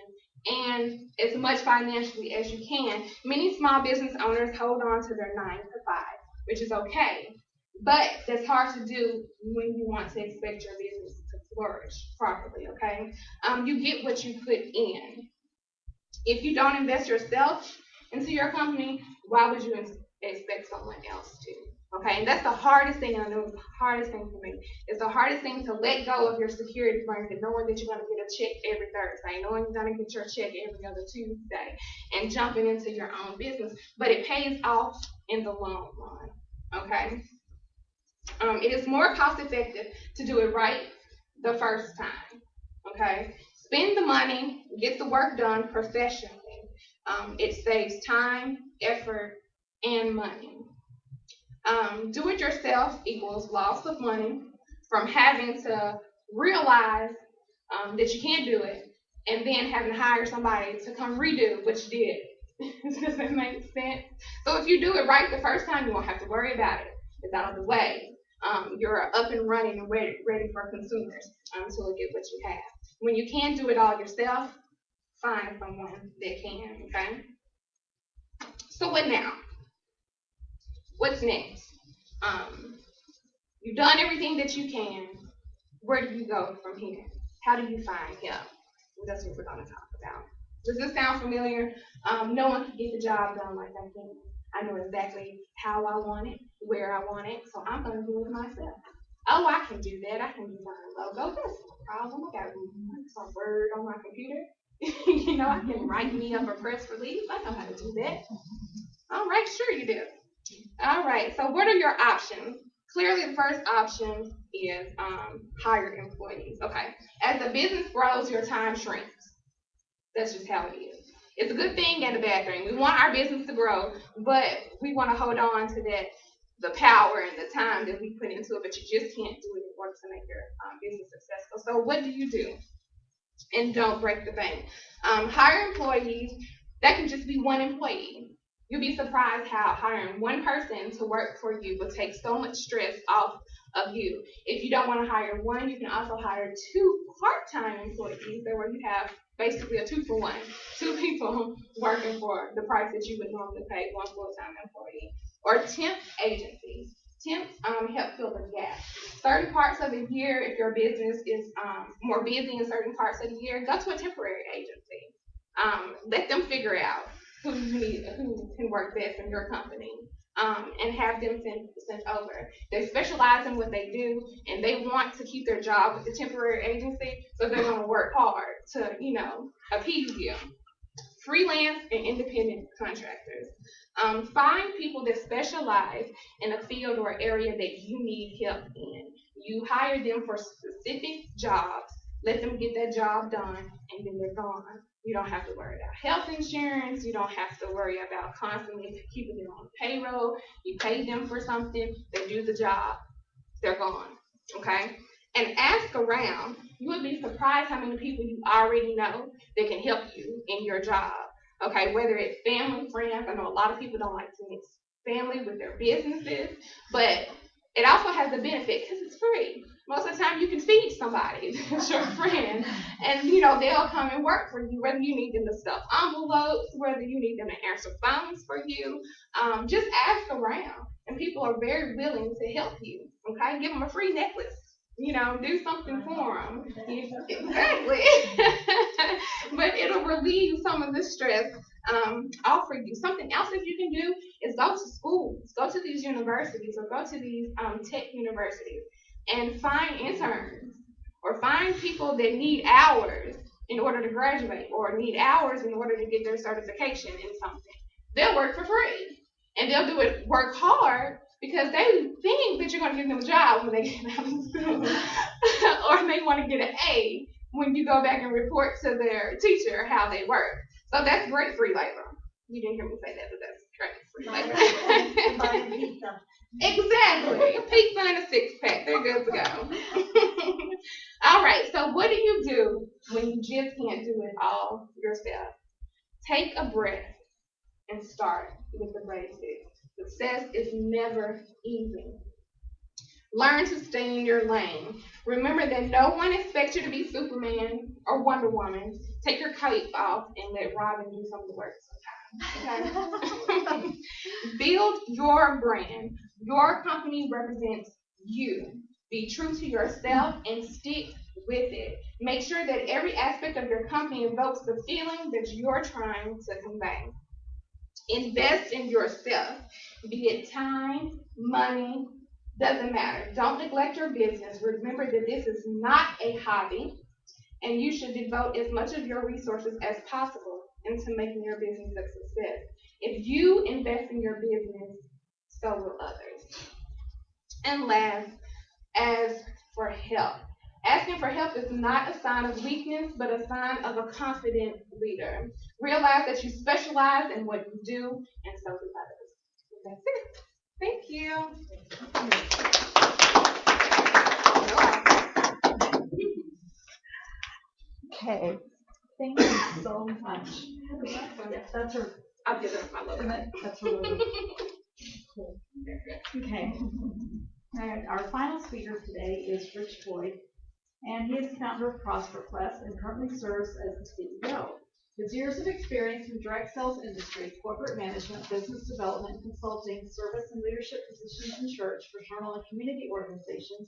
and as much financially as you can. Many small business owners hold on to their 9 to 5, which is okay. But that's hard to do when you want to expect your business to flourish properly, okay? You get what you put in. If you don't invest yourself into your company, why would you expect someone else to? Okay, and that's the hardest thing, and I know it's the hardest thing for me. It's the hardest thing to let go of your security blanket, knowing that you're going to get a check every Thursday, knowing you're going to get your check every other Tuesday, and jumping into your own business. But it pays off in the long run, okay? It is more cost effective to do it right the first time, okay? Spend the money, get the work done professionally. It saves time, effort, and money. Do it yourself equals loss of money from having to realize that you can't do it and then having to hire somebody to come redo what you did. Does that make sense? So if you do it right the first time, you won't have to worry about it. It's out of the way. You're up and running and ready for consumers to look at what you have. When you can't do it all yourself, find someone that can, okay? So what now? What's next? You've done everything that you can. Where do you go from here? How do you find help? That's what we're going to talk about. Does this sound familiar? No one can get the job done like I can. I know exactly how I want it, where I want it, so I'm going to do it myself. Oh, I can do that. I can design a logo. That's no problem. I got some Word on my computer. I can write me up a press release. I know how to do that. All right, sure you do. All right, so what are your options? Clearly, the first option is hire employees. Okay, as the business grows, your time shrinks. That's just how it is. It's a good thing and a bad thing. We want our business to grow, but we want to hold on to the power and the time that we put into it, but you just can't do it in order to make your business successful. So what do you do? And don't break the bank. Hire employees. That can just be one employee. You'll be surprised how hiring one person to work for you will take so much stress off of you. If you don't want to hire one, you can also hire 2 part-time employees. That way you have basically a 2-for-1. 2 people working for the price that you would normally pay one full-time employee. Or temp agencies. Temps help fill the gap. Certain parts of the year, if your business is more busy in certain parts of the year, go to a temporary agency. Let them figure out who can work best in your company, and have them sent over. They specialize in what they do, and they want to keep their job with the temporary agency, so they're going to work hard to, appease you. Freelance and independent contractors. Find people that specialize in a field or area that you need help in. You hire them for specific jobs Let them get that job done, and then they're gone. You don't have to worry about health insurance. You don't have to worry about constantly keeping them on payroll. You pay them for something, they do the job, they're gone. Okay? And ask around. You would be surprised how many people you already know that can help you in your job. Okay, whether it's family, friends. I know a lot of people don't like to mix family with their businesses, but it also has a benefit because it's free. Most of the time you can feed somebody that's your friend, and they'll come and work for you, whether you need them to stuff envelopes, whether you need them to answer phones for you. Just ask around, and people are very willing to help you. Okay, give them a free necklace. Do something for them. Exactly. But it'll relieve some of the stress off for you. Something else that you can do is go to schools, go to these universities, or go to these tech universities and find interns or find people that need hours in order to graduate or need hours in order to get their certification in something. They'll work for free and they'll work hard because they think that you're going to give them a job when they get out of school or they want to get an A when you go back and report to their teacher how they work. So that's great free labor. You didn't hear me say that, but that's great free labor. Buying pizza. Exactly. Pizza and a six-pack. They're good to go. All right. So what do you do when you just can't do it all yourself? Take a breath and start with the basics. Success is never easy. Learn to stay in your lane. Remember that no one expects you to be Superman or Wonder Woman. Take your cape off and let Robin do some of the work sometimes. Okay? Build your brand. Your company represents you. Be true to yourself and stick with it. Make sure that every aspect of your company evokes the feeling that you're trying to convey. Invest in yourself, be it time, money, doesn't matter. Don't neglect your business. Remember that this is not a hobby, and you should devote as much of your resources as possible into making your business a success. If you invest in your business, so will others. And last, ask for help. Asking for help is not a sign of weakness, but a sign of a confident leader. Realize that you specialize in what you do, and so do others. That's it. Thank you. Okay, thank you so much. Yes, that's her. I'll give her my logo. That's her logo. Cool. Okay. And our final speaker today is Rich Boyd, and he is the founder of ProsperQuest and currently serves as the CEO. His years of experience in the direct sales industry, corporate management, business development, consulting, service and leadership positions in church, fraternal and community organizations,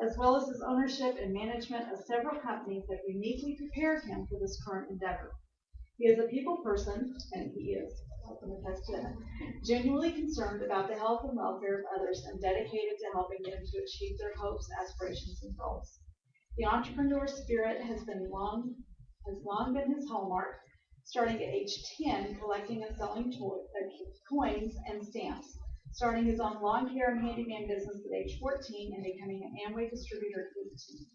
as well as his ownership and management of several companies have uniquely prepared him for this current endeavor. He is a people person, and he is, I'm going to attest to that, genuinely concerned about the health and welfare of others and dedicated to helping them to achieve their hopes, aspirations, and goals. The entrepreneur spirit has long been his hallmark, starting at age 10, collecting and selling coins and stamps, starting his own lawn care and handyman business at age 14, and becoming an Amway distributor at 18.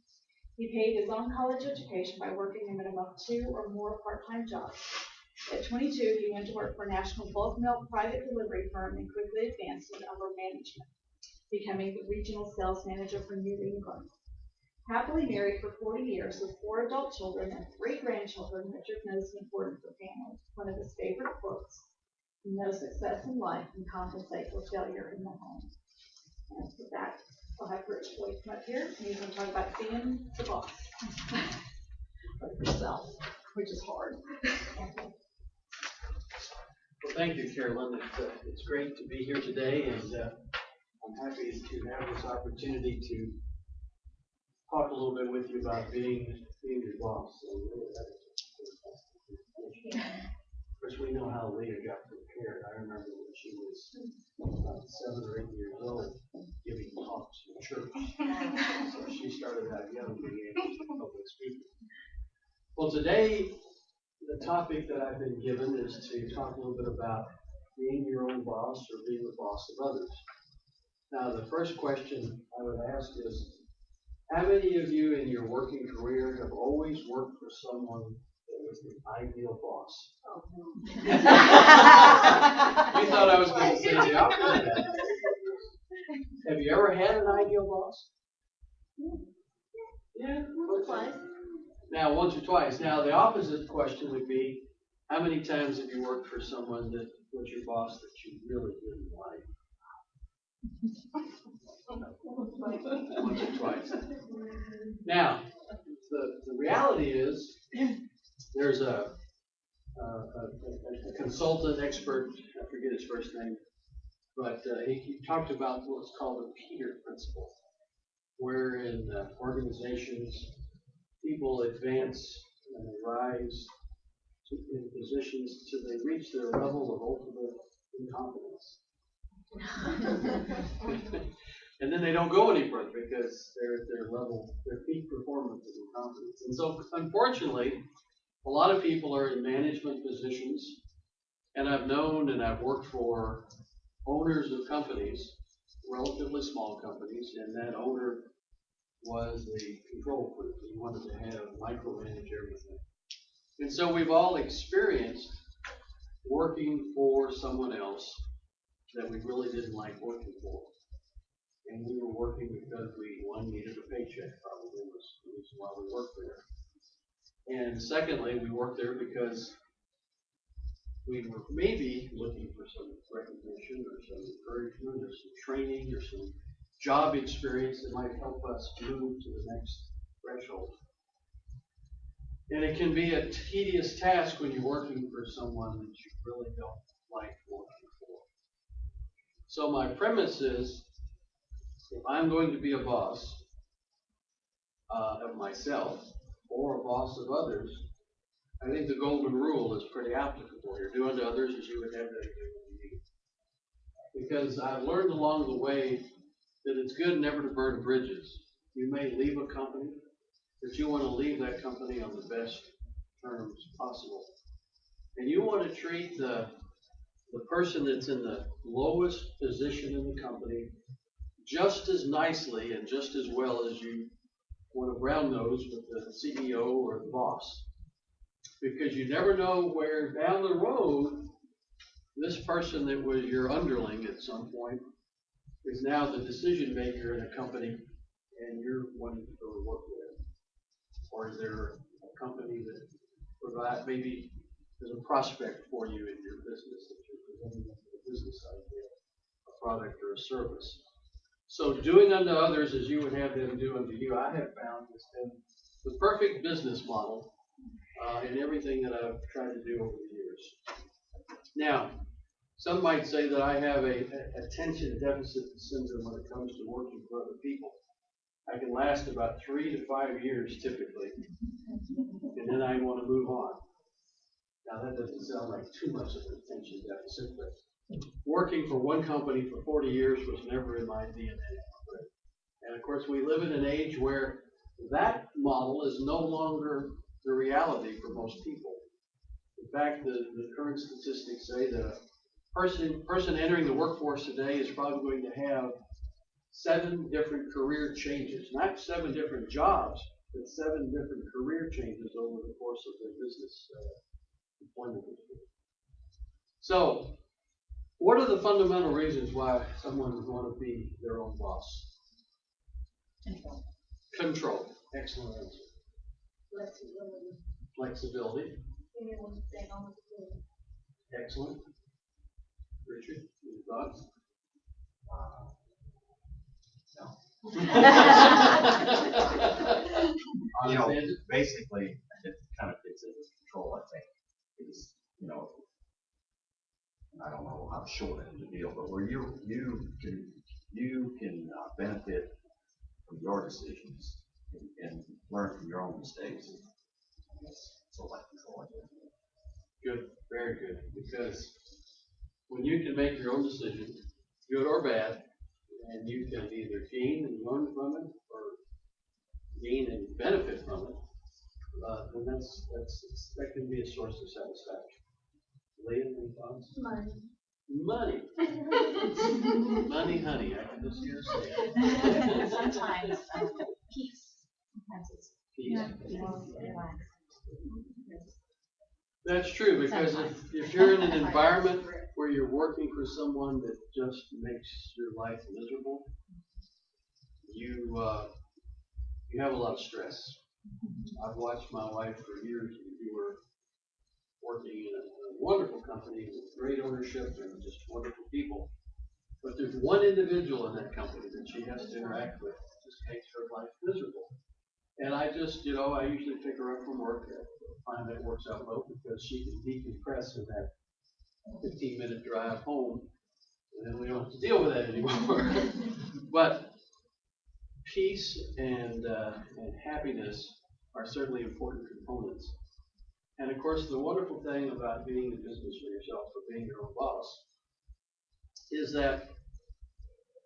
He paid his own college education by working a minimum of 2 or more part-time jobs. At 22, he went to work for a national bulk milk private delivery firm and quickly advanced into upper management, becoming the regional sales manager for New England. Happily married for 40 years with 4 adult children and 3 grandchildren, Richard knows the importance of family. One of his favorite quotes: "No success in life can compensate for failure in the home." And with that, I'll have Rich Boyd come up here, and he's going to talk about being the boss of yourself, which is hard. Well, thank you, Carolyn. It's great to be here today, and I'm happy to have this opportunity to talk a little bit with you about being your boss. Of course, we know how Leah got prepared. I remember when she was about 7 or 8 years old giving talks in church. So she started out young, being able to public speaking. Well, today, the topic that I've been given is to talk a little bit about being your own boss or being the boss of others. Now, the first question I would ask is, How many of you in your working career have always worked for someone that was the ideal boss? You thought I was going to say the opposite of that. Have you ever had an ideal boss? Yeah, Twice. Now, once or twice. Now, the opposite question would be, how many times have you worked for someone that was your boss that you really didn't like? Once or twice. Now, the reality is, there's a consultant, expert, I forget his first name, but he talked about what's called the Peter principle, where in organizations, people advance and they rise in positions till they reach their level of ultimate incompetence. And then they don't go any further because they're at their level, their peak performance of incompetence. And so, unfortunately, a lot of people are in management positions, and I've known and I've worked for owners of companies, relatively small companies, and that owner was the control freak. He wanted to have micromanage everything. And so we've all experienced working for someone else that we really didn't like working for. And we were working because we, one, needed a paycheck, probably was the reason why we worked there. And secondly, we worked there because we were maybe looking for some recognition or some encouragement or some training or some job experience that might help us move to the next threshold. And it can be a tedious task when you're working for someone that you really don't like working for. So my premise is, if I'm going to be a boss of myself or a boss of others, I think the golden rule is pretty applicable here. Do unto others as you would have them do unto you. Because I've learned along the way that it's good never to burn bridges. You may leave a company, but you want to leave that company on the best terms possible. And you want to treat the person that's in the lowest position in the company just as nicely and just as well as you want to brown nose with the CEO or the boss. Because you never know where down the road this person that was your underling at some point is now the decision maker in a company and you're wanting to go to work with. Or is there a company that provides, maybe there's a prospect for you in your business that you're presenting a business idea, a product or a service. So doing unto others as you would have them do unto you, I have found has been the perfect business model in everything that I've tried to do over the years. Now, some might say that I have a attention deficit syndrome when it comes to working for other people. I can last about 3 to 5 years typically, and then I want to move on. Now that doesn't sound like too much of an attention deficit, but working for one company for 40 years was never in my DNA. And of course, we live in an age where that model is no longer the reality for most people. In fact, the current statistics say that a person entering the workforce today is probably going to have 7 different career changes, not 7 different jobs, but 7 different career changes over the course of their business employment history. So, what are the fundamental reasons why someone would want to be their own boss? Control. Excellent answer. Flexibility. Excellent. Richard, any thoughts? No. Basically, it kind of fits into control, I think. Is, I don't know how to shorten the deal, but where you can benefit from your decisions and learn from your own mistakes. So like control. Good, very good. Because when you can make your own decision, good or bad, and you can either gain and learn from it or gain and benefit from it, then that can be a source of satisfaction. Leah, any thoughts? Money. Money, honey, I can just hear her say it. Sometimes peace. Sometimes it's Peace. relax. That's true, because if you're in an environment where you're working for someone that just makes your life miserable, you have a lot of stress. I've watched my wife for years. We were working in a wonderful company with great ownership and just wonderful people. But there's one individual in that company that she has to interact with that just makes her life miserable. And I just, I usually pick her up from work. I find that works out well because she can decompress in that 15-minute drive home, and then we don't have to deal with that anymore. But peace and happiness are certainly important components. And of course, the wonderful thing about being in business for yourself, or being your own boss, is that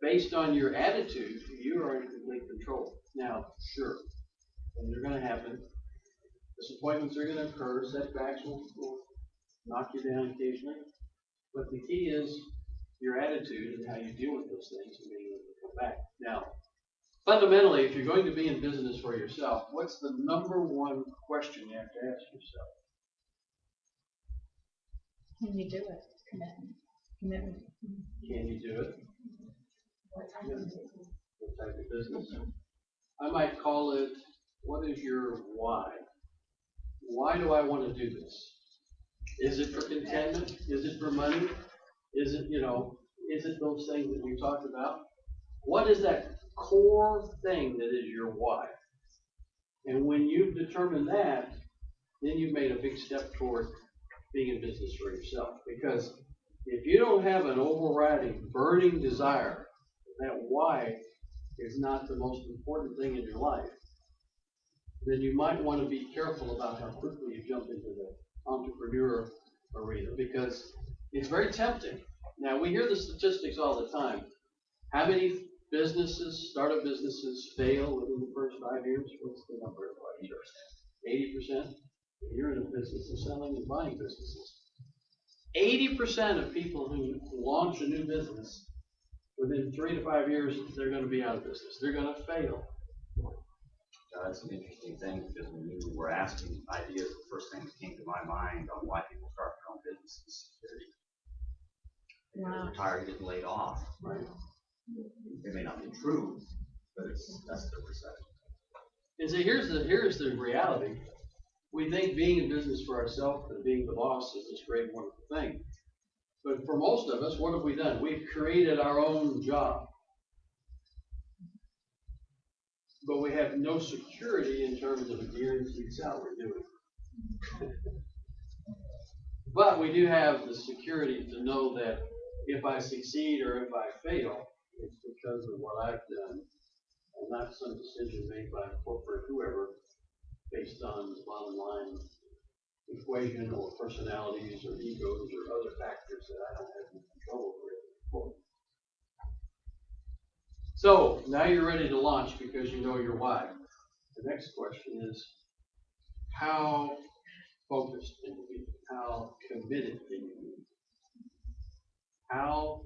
based on your attitude, you are in complete control. Now, sure, things are going to happen. Disappointments are going to occur. Setbacks will knock you down occasionally. But the key is your attitude and how you deal with those things and being able to come back. Now, fundamentally, if you're going to be in business for yourself, what's the number one question you have to ask yourself? Can you do it? Commitment. Can you do it? What type of business? What type of business? I might call it, what is your why? Why do I want to do this? Is it for contentment? Is it for money? Is it, is it those things that we talked about? What is that core thing that is your why? And when you've determined that, then you've made a big step toward being in business for yourself. Because if you don't have an overriding, burning desire, that why is not the most important thing in your life, then you might want to be careful about how quickly you jump into the entrepreneur arena, because it's very tempting. Now, we hear the statistics all the time. How many startup businesses fail within the first 5 years? What's the number? 80%? You're in a business of selling and buying businesses. 80% of people who launch a new business, within 3 to 5 years, they're going to be out of business. They're going to fail. That's an interesting thing, because when you were asking ideas, the first thing that came to my mind on why people start their own business is security. Wow. They're tired of getting laid off. Right. It may not be true, but that's their perception. And so here's the reality. We think being in business for ourselves and being the boss is this great, wonderful thing. But for most of us, what have we done? We've created our own job. But we have no security in terms of a guaranteed salary, do we? But we do have the security to know that if I succeed or if I fail, it's because of what I've done and not some decision made by corporate whoever based on the bottom line equation or personalities or egos or other factors that I don't have any control over. So now you're ready to launch because you know your why. The next question is, how focused can you be? How committed can you be? How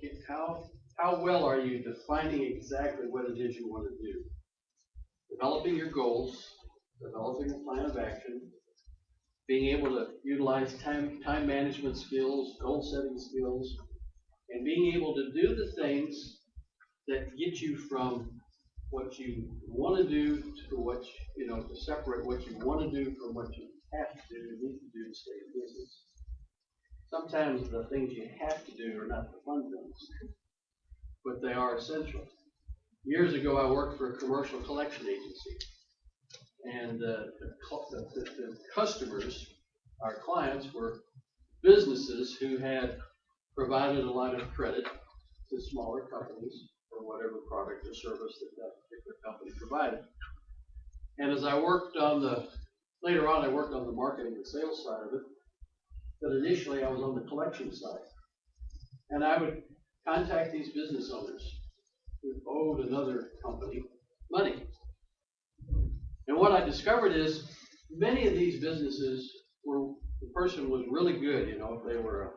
well are you defining exactly what it is you want to do? Developing your goals, developing a plan of action, being able to utilize time management skills, goal setting skills, and being able to do the things that get you from what you want to do to what to separate what you want to do from what you have to do, need to do to stay in business. Sometimes the things you have to do are not the fun things, but they are essential. Years ago, I worked for a commercial collection agency, and the customers, our clients, were businesses who had provided a line of credit to smaller companies for whatever product or service that particular company provided. And as I worked later on, I worked on the marketing and sales side of it, but initially I was on the collection side. And I would contact these business owners who owed another company money. And what I discovered is many of these businesses the person was really good, if they were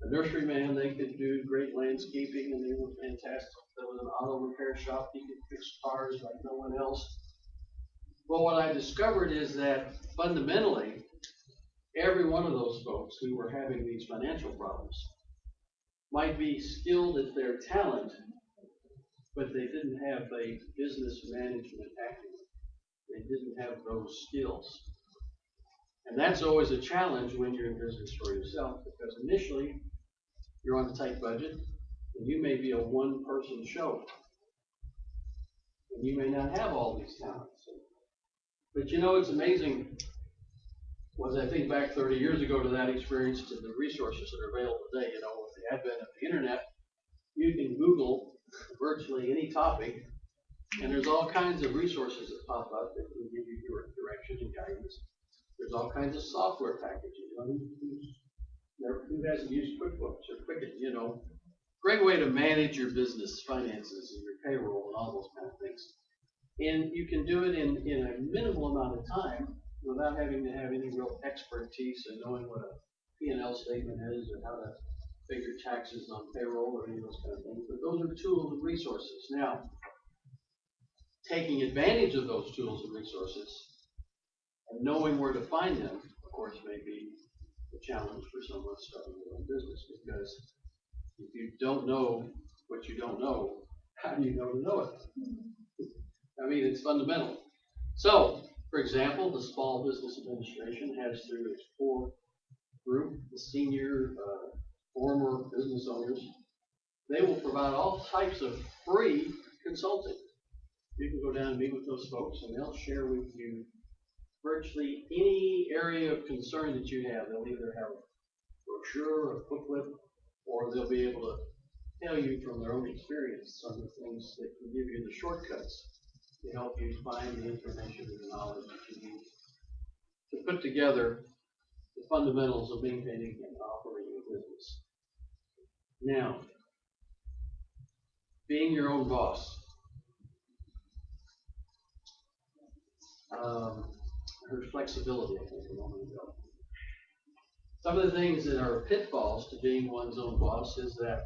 A nurseryman, they could do great landscaping and they were fantastic. There was an auto repair shop, he could fix cars like no one else. Well, what I discovered is that fundamentally, every one of those folks who were having these financial problems might be skilled at their talent, but they didn't have a business management acumen. They didn't have those skills. And that's always a challenge when you're in business for yourself, because initially you're on a tight budget and you may be a one-person show. And you may not have all these talents. But you know, it's amazing, as I think back 30 years ago to that experience, to the resources that are available today. You know, with the advent of the internet, you can Google virtually any topic, and there's all kinds of resources that pop up that can give you direction and guidance. There's all kinds of software packages. You know, who hasn't used QuickBooks or Quicken? You know, great way to manage your business finances and your payroll and all those kind of things. And you can do it in a minimal amount of time without having to have any real expertise in knowing what a P&L statement is or how to figure taxes on payroll or any of those kind of things. But those are tools and resources. Now, taking advantage of those tools and resources and knowing where to find them, of course, may be a challenge for someone starting their own business, because if you don't know what you don't know, how do you know to know it? I mean, it's fundamental. So, for example, the Small Business Administration has, through its core group, the senior former business owners, they will provide all types of free consulting. You can go down and meet with those folks, and they'll share with you virtually any area of concern that you have. They'll either have a brochure or a booklet, or they'll be able to tell you from their own experience some of the things that can give you the shortcuts to help you find the information and the knowledge that you need to put together the fundamentals of maintaining and operating a business. Now, being your own boss. I heard flexibility, I think, a moment ago. Some of the things that are pitfalls to being one's own boss is that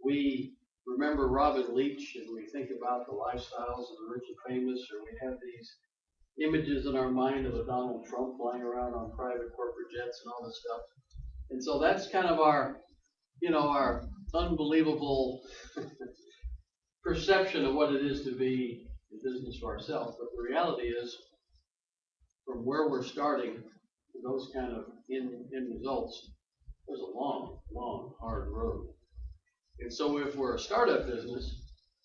we remember Robin Leach and we think about the lifestyles of the rich and famous, or we have these images in our mind of a Donald Trump flying around on private corporate jets and all this stuff. And so that's kind of our, you know, our unbelievable perception of what it is to be in business for ourselves. But the reality is, from where we're starting to those kind of end results, there's a long, long, hard road. And so if we're a startup business,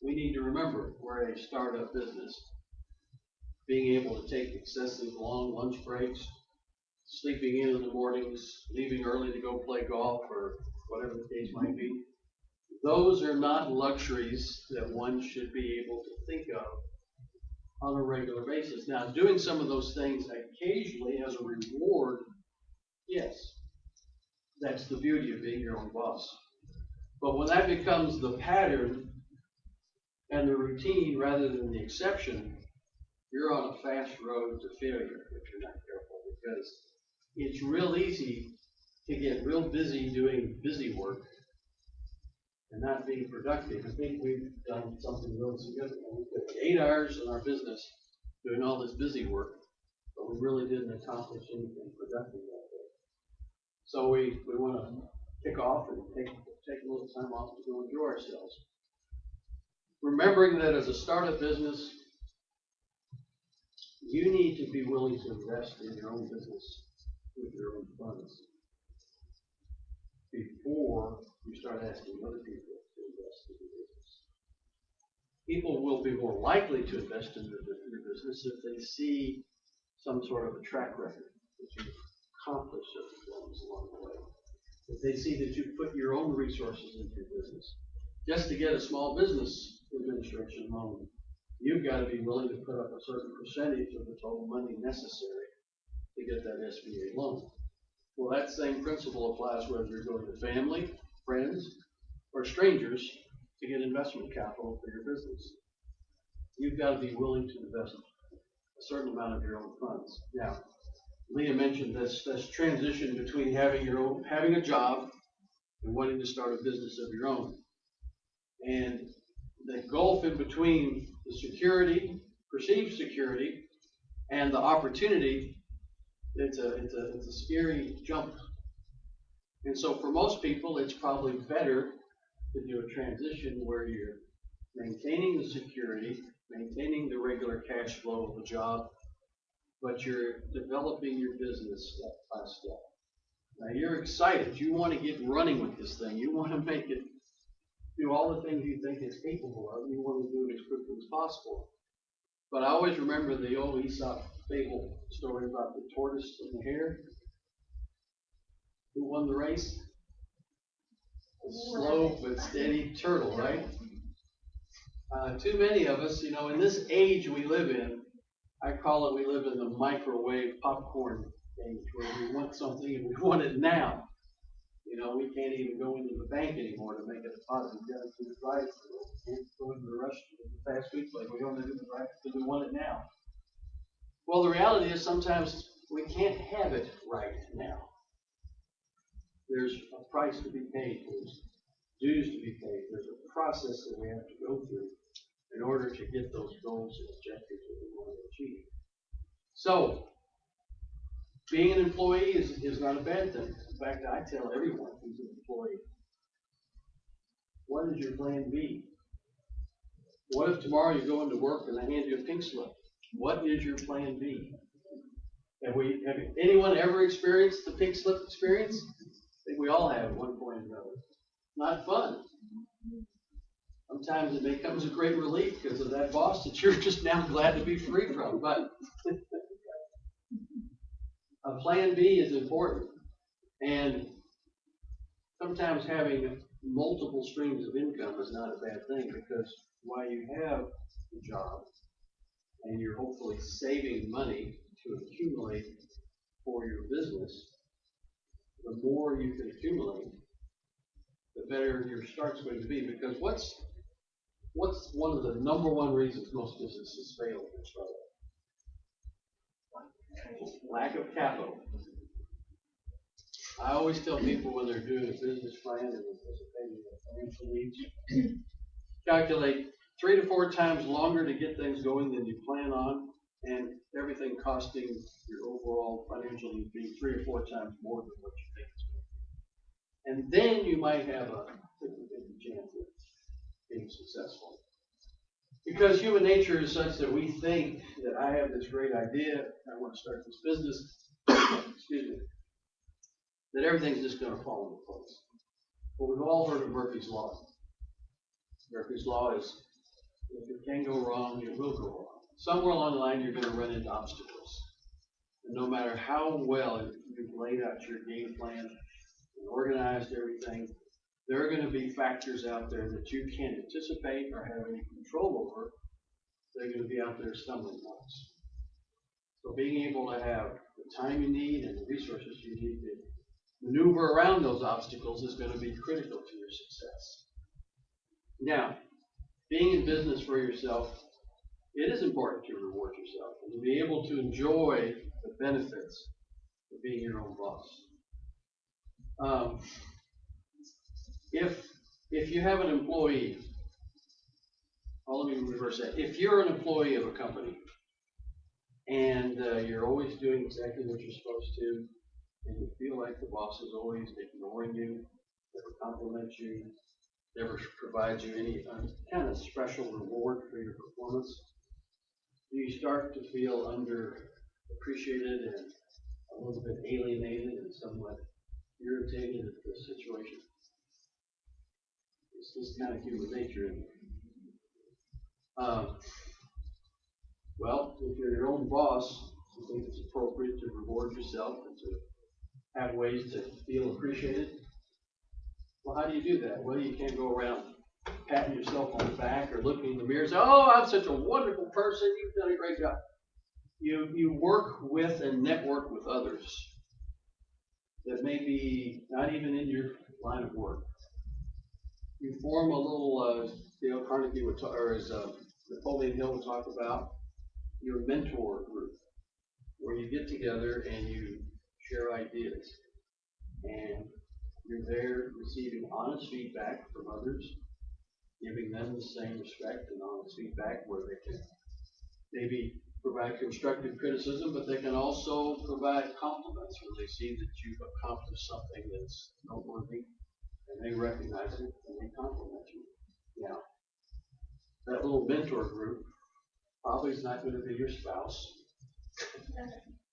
we need to remember we're a startup business. Being able to take excessive long lunch breaks, sleeping in the mornings, leaving early to go play golf or whatever the case might be. Those are not luxuries that one should be able to think of on a regular basis. Now, doing some of those things occasionally as a reward, yes, that's the beauty of being your own boss. But when that becomes the pattern and the routine rather than the exception, you're on a fast road to failure if you're not careful, because it's real easy to get real busy doing busy work and not being productive. I think we've done something really significant. We put 8 hours in our business doing all this busy work, but we really didn't accomplish anything productive that day. So we want to kick off and take a little time off to go enjoy ourselves. Remembering that as a startup business, you need to be willing to invest in your own business with your own funds before you start asking other people to invest in your business. People will be more likely to invest in your business if they see some sort of a track record that you've accomplished certain things along the way. If they see that you put your own resources into your business. Just to get a small business administration loan, you've got to be willing to put up a certain percentage of the total money necessary to get that SBA loan. Well, that same principle applies whether you're going to family, friends, or strangers to get investment capital for your business. You've got to be willing to invest a certain amount of your own funds. Now, Leah mentioned this transition between having a job and wanting to start a business of your own. And the gulf in between the security, perceived security, and the opportunity, it's a scary jump. And so for most people, it's probably better to do a transition where you're maintaining the security, maintaining the regular cash flow of the job, but you're developing your business step by step. Now you're excited. You want to get running with this thing. You want to make it do all the things you think it's capable of. You want to do it as quickly as possible. But I always remember the old Aesop fable story about the tortoise and the hare. Who won the race? The slow but steady turtle, right? Too many of us, in this age we live in, I call it we live in the microwave popcorn age where we want something and we want it now. We can't even go into the bank anymore to make a deposit. We got to do the drive-through. We can't go into the restaurant, the fast food place. We don't do the drive because we want it now. Well, the reality is sometimes we can't have it right now. There's a price to be paid. There's dues to be paid. There's a process that we have to go through in order to get those goals and objectives that we want to achieve. So, being an employee is not a bad thing. In fact, I tell everyone who's an employee, what is your plan B? What if tomorrow you go into work and they hand you a pink slip? What is your plan B? Have anyone ever experienced the pink slip experience? I think we all have at one point or another. Not fun. Sometimes it becomes a great relief because of that boss that you're just now glad to be free from. But a plan B is important. And sometimes having multiple streams of income is not a bad thing, because while you have a job and you're hopefully saving money to accumulate for your business, the more you can accumulate, the better your start's going to be. Because what's one of the number one reasons most businesses fail and struggle? Lack of capital. I always tell people when they're doing a business plan and anticipating their financial needs, calculate 3 to 4 times longer to get things going than you plan on, and everything costing your overall financial needs being 3 or 4 times more than what you think it's going to be. And then you might have a 50-50 chance of being successful. Because human nature is such that we think that I have this great idea, I want to start this business, excuse me, that everything's just going to fall into place. But we've all heard of Murphy's Law. Murphy's Law is, if it can go wrong, it will go wrong. Somewhere along the line, you're going to run into obstacles. And no matter how well you've laid out your game plan and organized everything, there are going to be factors out there that you can't anticipate or have any control over. They're going to be out there stumbling blocks. So being able to have the time you need and the resources you need to maneuver around those obstacles is going to be critical to your success. Now, being in business for yourself, it is important to reward yourself and to be able to enjoy the benefits of being your own boss. If you have an employee, let me reverse that. If you're an employee of a company and you're always doing exactly what you're supposed to, and you feel like the boss is always ignoring you, never compliments you, never provides you any kind of special reward for your performance, you start to feel underappreciated and a little bit alienated and somewhat irritated at the situation. It's this kind of human nature. Well, if you're your own boss, you think it's appropriate to reward yourself and to have ways to feel appreciated. Well, how do you do that? Well, you can't go around patting yourself on the back or looking in the mirror and say, "Oh, I'm such a wonderful person. You've done a great job." You work with and network with others that may be not even in your line of work. You form a little, Dale Carnegie would talk, or as Napoleon Hill would talk about, your mentor group, where you get together and you share ideas. And You're there receiving honest feedback from others, giving them the same respect and honest feedback where they can maybe provide constructive criticism, but they can also provide compliments where they see that you've accomplished something that's noteworthy, and they recognize it and they compliment you. Now, that little mentor group probably is not going to be your spouse,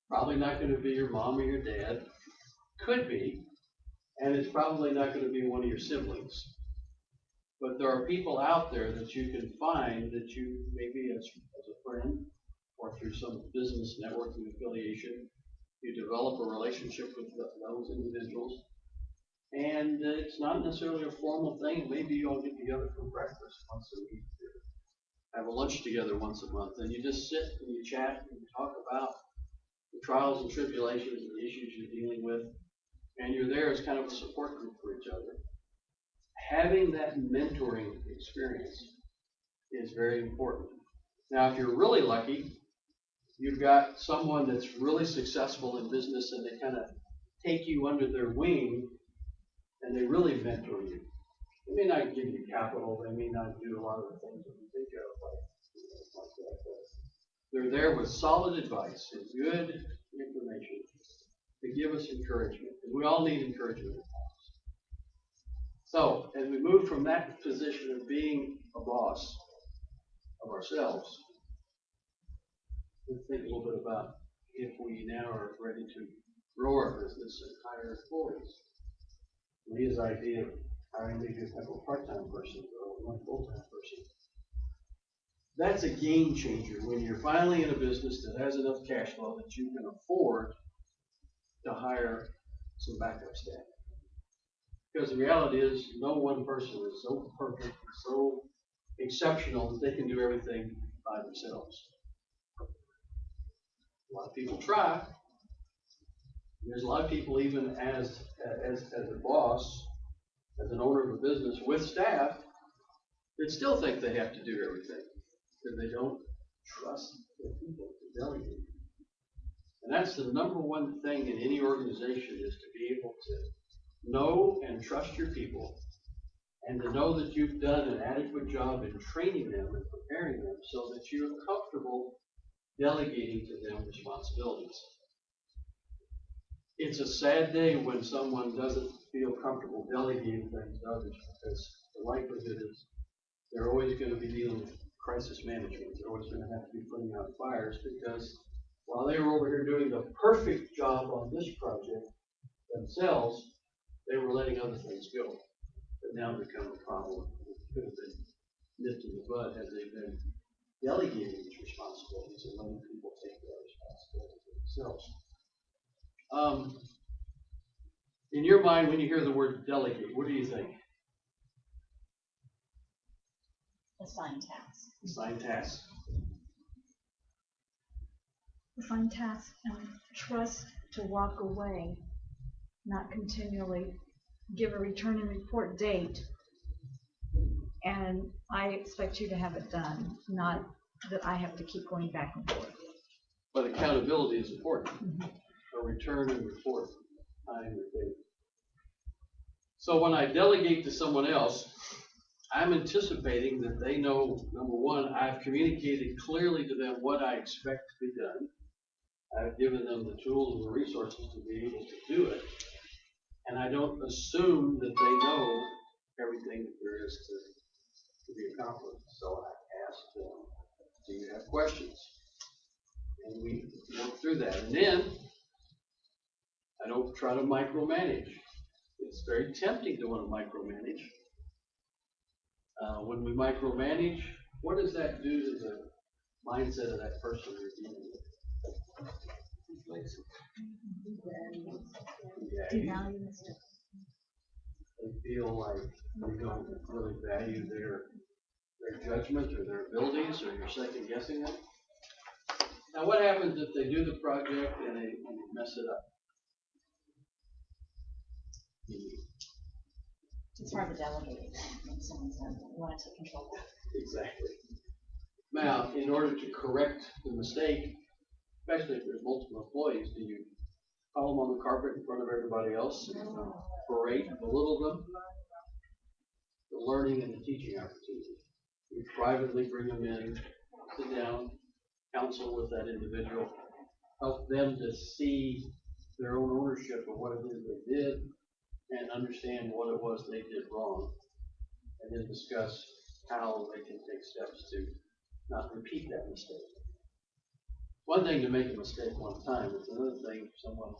probably not going to be your mom or your dad, could be, and it's probably not going to be one of your siblings. But there are people out there that you can find that you maybe as a friend or through some business networking affiliation, you develop a relationship with those individuals. And it's not necessarily a formal thing. Maybe you all get together for breakfast once a week, or have a lunch together once a month, and you just sit and you chat and you talk about the trials and tribulations and the issues you're dealing with, and you're there as kind of a support group for each other. Having that mentoring experience is very important. Now, if you're really lucky, you've got someone that's really successful in business and they kind of take you under their wing and they really mentor you. They may not give you capital, they may not do a lot of the things that you think of, like that, but they're there with solid advice and good information to give us encouragement. And we all need encouragement at times. So, as we move from that position of being a boss of ourselves, let's think a little bit about if we now are ready to grow our business and hire employees. Leah's idea of hiring maybe a couple part-time person or one full-time person. That's a game changer when you're finally in a business that has enough cash flow that you can afford to hire some backup staff. Because the reality is, no one person is so perfect, so exceptional that they can do everything by themselves. A lot of people try. There's a lot of people, even as a boss, as an owner of a business with staff, that still think they have to do everything because they don't trust their people to delegate. And that's the number one thing in any organization, is to be able to know and trust your people, and to know that you've done an adequate job in training them and preparing them so that you're comfortable delegating to them responsibilities. It's a sad day when someone doesn't feel comfortable delegating things to others, because the likelihood is they're always going to be dealing with crisis management. They're always going to have to be putting out fires, because while they were over here doing the perfect job on this project themselves, they were letting other things go that now become a problem. It could have been nipped in the bud had they been delegating these responsibilities and letting people take their responsibility for themselves. In your mind, when you hear the word delegate, what do you think? Assign tasks. Assign tasks. Assign tasks and trust to walk away, not continually give a return and report date, and I expect you to have it done, not that I have to keep going back and forth. But accountability is important. A return and report, time and date. So when I delegate to someone else, I'm anticipating that they know, number one, I've communicated clearly to them what I expect to be done. I've given them the tools and the resources to be able to do it. And I don't assume that they know everything that there is to be accomplished. So I ask them, do you have questions? And we work through that. And then I don't try to micromanage. It's very tempting to want to micromanage. When we micromanage, what does that do to the mindset of that person you're dealing with? They feel like you don't really value their judgment or their abilities, or you're second guessing them. Now, what happens if they do the project and they mess it up? It's hard to delegate when someone says, you want to take control of it. Exactly. Now, in order to correct the mistake, especially if there's multiple employees, do you call them on the carpet in front of everybody else, berate, belittle them. The learning and the teaching opportunity. We privately bring them in, sit down, counsel with that individual, help them to see their own ownership of what it is they did and understand what it was they did wrong, and then discuss how they can take steps to not repeat that mistake. One thing to make a mistake one time, it's another thing if someone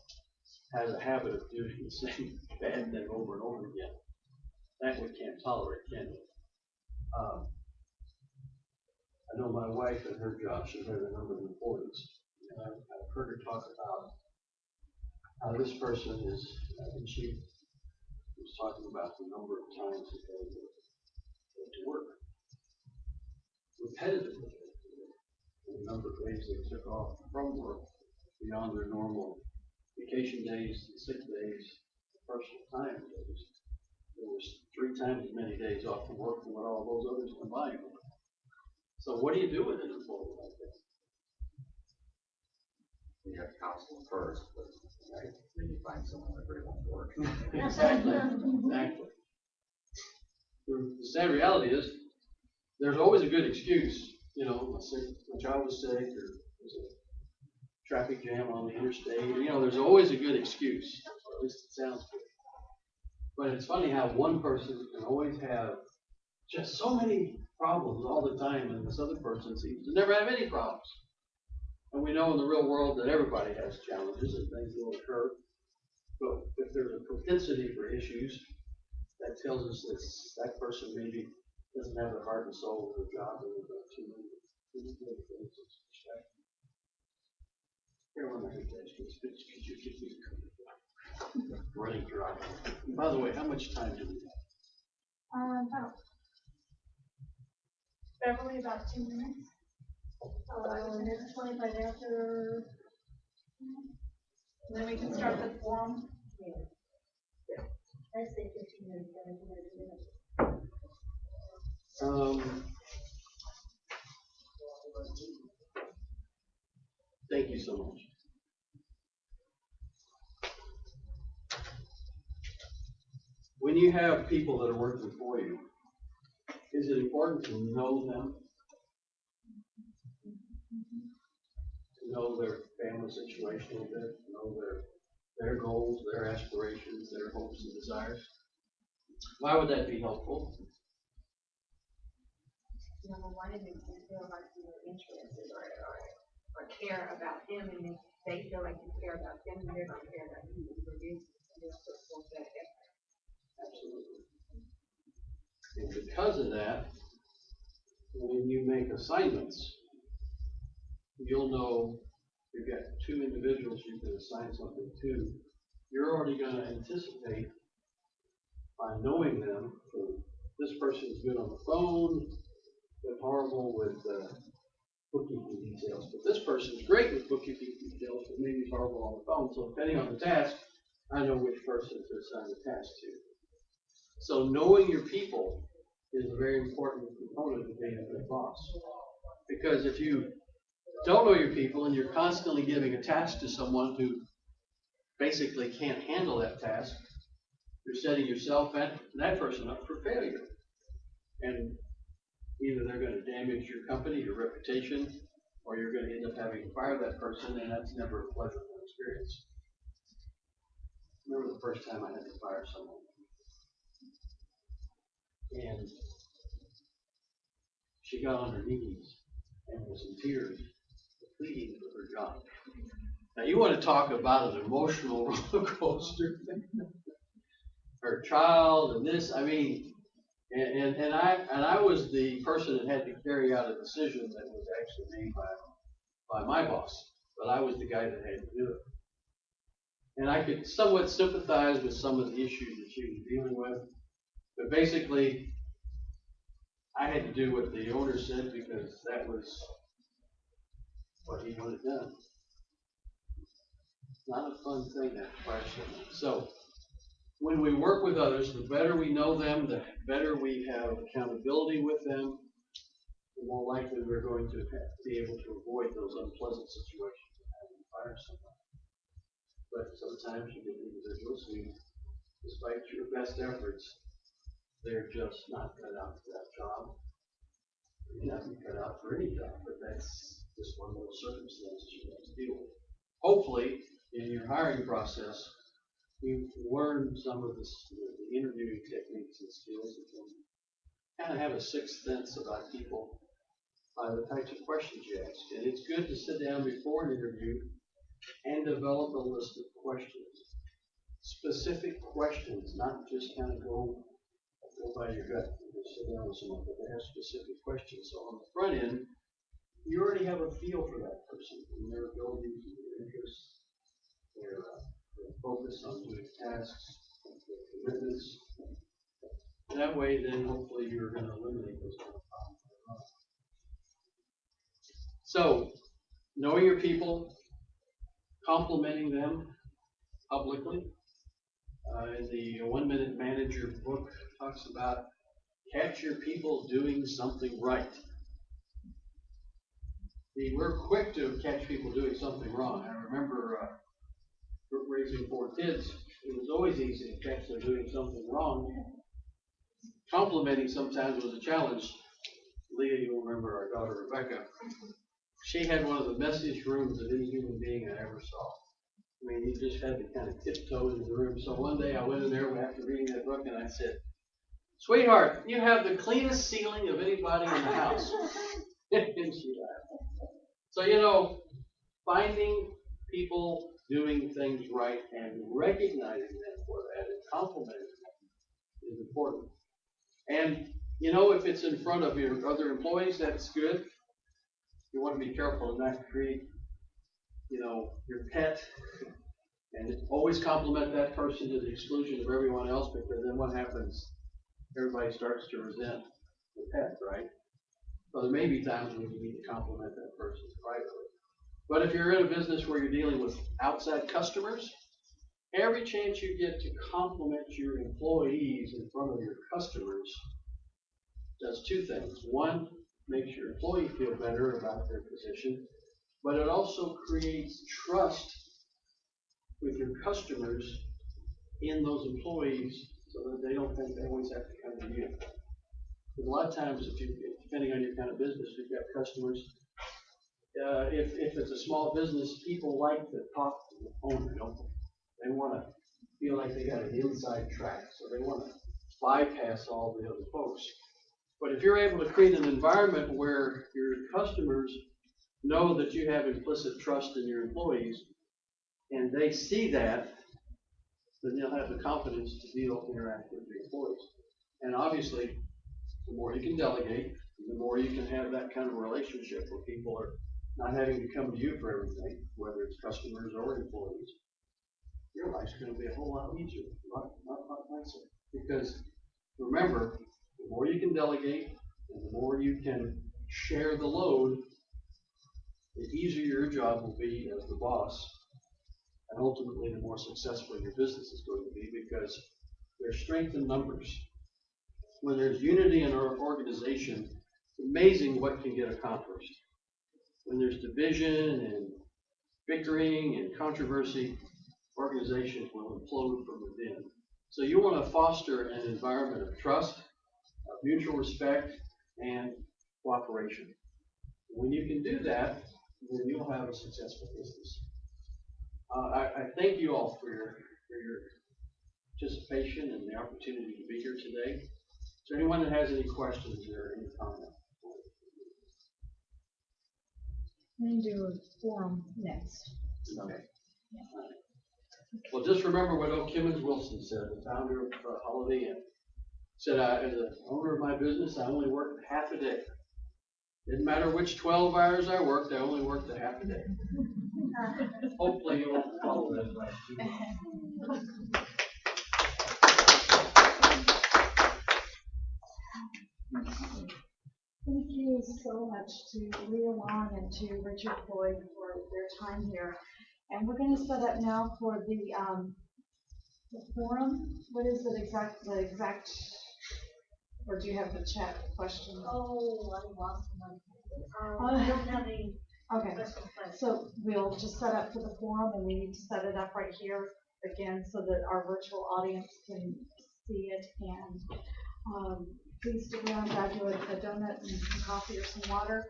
has a habit of doing the same bad thing over and over again. That we can't tolerate, can we? I know my wife and her job, she has a number of employees. And I've heard her talk about how this person is, and she was talking about the number of times that they go to work repetitively, and the number of days they took off from work beyond their normal vacation days, sick days, personal time days. There was 3 times as many days off from work than what all those others combined were. So what do you do with an employee like that? You have to counsel them first, but then you find someone that really wants to work. Exactly. Exactly. The sad reality is, there's always a good excuse. You know, let's say my child was sick, or there's a traffic jam on the interstate. You know, there's always a good excuse, or at least it sounds good. But it's funny how one person can always have just so many problems all the time, and this other person seems to never have any problems. And we know in the real world that everybody has challenges and things will occur. But if there's a propensity for issues, that tells us that that person maybe doesn't have the heart and soul of the job, and they've got too many things to expect. Carolyn, I think that's good. Could you give me a running dry? And by the way, how much time do we have? About Beverly, about 2 minutes. It's 25 after. And then we can start the forum. I say 15 minutes, 17 minutes. Thank you so much. When you have people that are working for you, is it important to know them? To know their family situation a little bit, to know their goals, their aspirations, their hopes and desires? Why would that be helpful? Number one, it makes them feel like you're interested or care about them, and if they feel like you care about them, they're going to care about you. Absolutely. And because of that, when you make assignments, you'll know you've got 2 individuals you can assign something to. You're already going to anticipate by knowing them. This person's good on the phone, but horrible with bookkeeping details. But this person's great with bookkeeping details, but maybe horrible on the phone. So depending on the task, I know which person to assign the task to. So knowing your people is a very important component of being a good boss. Because if you don't know your people and you're constantly giving a task to someone who basically can't handle that task, you're setting yourself and that person up for failure. And either they're going to damage your company, your reputation, or you're going to end up having to fire that person, and that's never a pleasurable experience. I remember the first time I had to fire someone. And she got on her knees and was in tears, pleading for her job. Now you want to talk about an emotional roller coaster. Her child and this, I mean, and I was the person that had to carry out a decision that was actually made by my boss, but I was the guy that had to do it. And I could somewhat sympathize with some of the issues that she was dealing with, but basically, I had to do what the owner said because that was what he wanted done. Not a fun thing to fire someone. So, when we work with others, the better we know them, the better we have accountability with them, the more likely we're going to be able to avoid those unpleasant situations of having to fire someone. But sometimes you get individuals who, despite your best efforts, they're just not cut out for that job. You're not cut out for any job, but that's just one of those circumstances you have to deal with. Hopefully, in your hiring process, you've learned some of the interviewing techniques and skills that can kind of have a sixth sense about people by the types of questions you ask. And it's good to sit down before an interview and develop a list of questions. Specific questions, not just kind of go by your gut and just sit down with someone, but they have specific questions. So on the front end, you already have a feel for that person and their abilities, their interests, their focus on doing tasks, their commitments. That way, then hopefully you're going to eliminate those kind of problems. So, knowing your people, complimenting them publicly. In the 1 Minute Manager book talks about catch your people doing something right. See, we're quick to catch people doing something wrong. I remember raising 4 kids. It was always easy to catch them doing something wrong. Complimenting sometimes was a challenge. Leah, you'll remember our daughter Rebecca. She had one of the messiest rooms of any human being I ever saw. I mean, you just had to kind of tiptoe into the room. So one day I went in there after reading that book and I said, "Sweetheart, you have the cleanest ceiling of anybody in the house." And she laughed. So, finding people doing things right and recognizing them for that and complimenting them is important. And, if it's in front of your other employees, that's good. You want to be careful to not create, your pet and always compliment that person to the exclusion of everyone else, because then what happens? Everybody starts to resent the pet, right? So there may be times when you need to compliment that person privately. But if you're in a business where you're dealing with outside customers, every chance you get to compliment your employees in front of your customers does 2 things. One, makes your employee feel better about their position, but it also creates trust with your customers in those employees so that they don't think they always have to come to you. Because a lot of times, depending on your kind of business, you've got customers. If it's a small business, people like to talk to the owner, don't they? They want to feel like they got an inside track, so they want to bypass all the other folks. But if you're able to create an environment where your customers know that you have implicit trust in your employees, and they see that, then they'll have the confidence to interact with the employees. And obviously, the more you can delegate, the more you can have that kind of relationship where people are not having to come to you for everything, whether it's customers or employees. Your life's going to be a whole lot easier, a lot nicer. Because remember, the more you can delegate and the more you can share the load, the easier your job will be as the boss. And ultimately, the more successful your business is going to be, because there's strength in numbers. When there's unity in our organization, it's amazing what can get accomplished. When there's division and bickering and controversy, organizations will implode from within. So you want to foster an environment of trust, of mutual respect, and cooperation. When you can do that, then you'll have a successful business. I thank you all for your participation and the opportunity to be here today. Is there anyone that has any questions or any comments? We do a forum next. Okay. Well, just remember what O. Kimmons Wilson said, the founder of Holiday Inn. Said, as the owner of my business, I only worked half a day. Didn't matter which 12 hours I worked, I only worked a half a day. Hopefully you'll follow that advice too. Thank you so much to Leah Long and to Richard Floyd for their time here. And we're going to set up now for the forum. What is it exact? Or do you have the chat question? Oh, I lost one. I don't have any. Okay, That's fine. so we'll just set up for the forum, and we need to set it up right here again so that our virtual audience can see it. And please stick around, grab you a donut and some coffee or some water.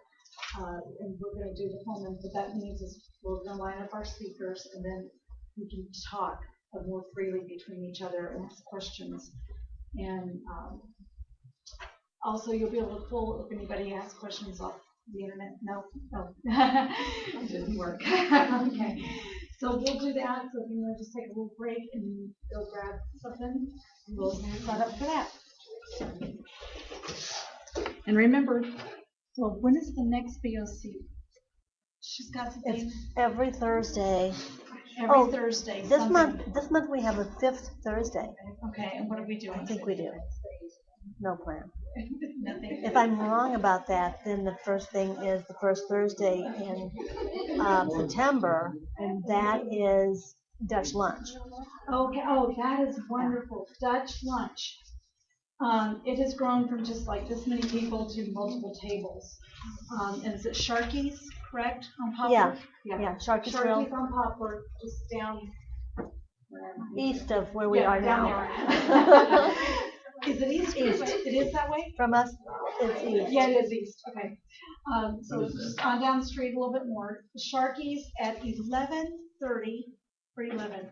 And we're going to do the forum. And what that means is we're going to line up our speakers, and then we can talk more freely between each other and ask questions. And also, you'll be able to pull if anybody asks questions off the internet. No, it didn't work. Okay, so we'll do that. So if you want to just take a little break and go grab something, we'll set up for that. And remember, well, when is the next BOC? She's got some It's things every Thursday. every Thursday. This something. month we have a 5th Thursday. Okay, and what are we doing? I think we do. No plan. Nothing. If I'm wrong about that, then the first thing is the first Thursday in September, and that is Dutch lunch. Okay, oh, that is wonderful. Dutch lunch. It has grown from just like this many people to multiple tables. And is it Sharky's, correct, on Poplar? Yeah, Sharky's Grill, Sharky's on Poplar, just down. where am I? east of where we Yeah, are down now. there. Is it east? East. It is that way? From us, it's east. Yeah, it is east, okay. So it's just on down the street a little bit more. Sharky's at 11:30 or 11.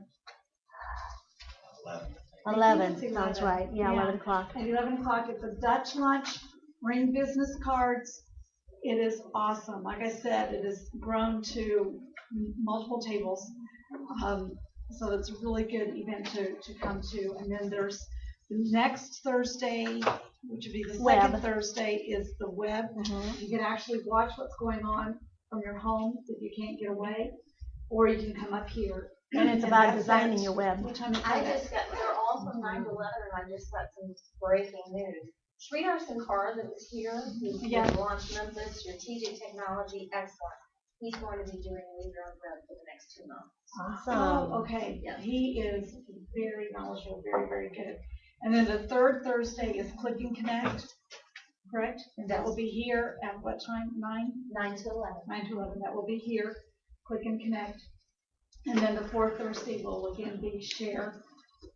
11, It's sounds 11. right. Yeah, Yeah. 11 o'clock. At 11 o'clock, it's a Dutch lunch, bring business cards. It is awesome. Like I said, it has grown to multiple tables. So it's a really good event to come to. And then there's the next Thursday, which would be the second Web. Thursday, is the web. Mhm. You can actually watch what's going on from your home if you can't get away, or you can come up here. And it's about that's designing at- your web. What time is I that? just got, they're all from 9 to 11, and I just got some breaking news. Sridhar Sankar that was here, who Yeah. launched Memphis Strategic Technology Excellence. He's going to be doing Leader on Web for the next 2 months. Awesome. Oh, okay. Yeah, he is very knowledgeable, very, very good. And then the third Thursday is Click and Connect, correct? And that will be here at what time? 9? 9 to 11. 9 to 11. That will be here, Click and Connect. And then the fourth Thursday will again be Share.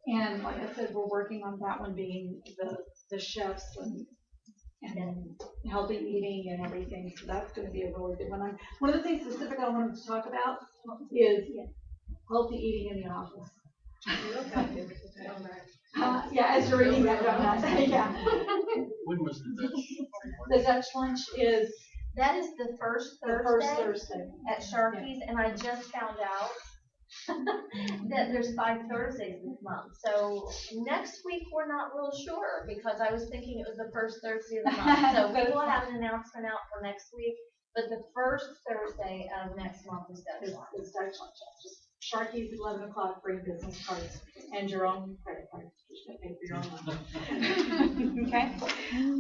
And like I said, we're working on that one being the chefs and healthy eating and everything. So that's going to be a really good one. One of the things specific I wanted to talk about is healthy eating in the office. Yeah, as you're eating that donut. Yeah. When was the Dutch? The Dutch lunch is That is the first the first Thursday Thursday. at Sharky's, and I just found out that there's 5 Thursdays this month. So next week we're not real sure, because I was thinking it was the first Thursday of the month. So we will have an announcement out for next week, but the first Thursday of next month is Dutch lunch. Is Dutch lunch. Just Sharky's at 11 o'clock, bring business cards and your own credit card. Just gotta pay for your own lunch. Okay.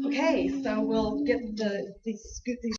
Okay, so we'll get these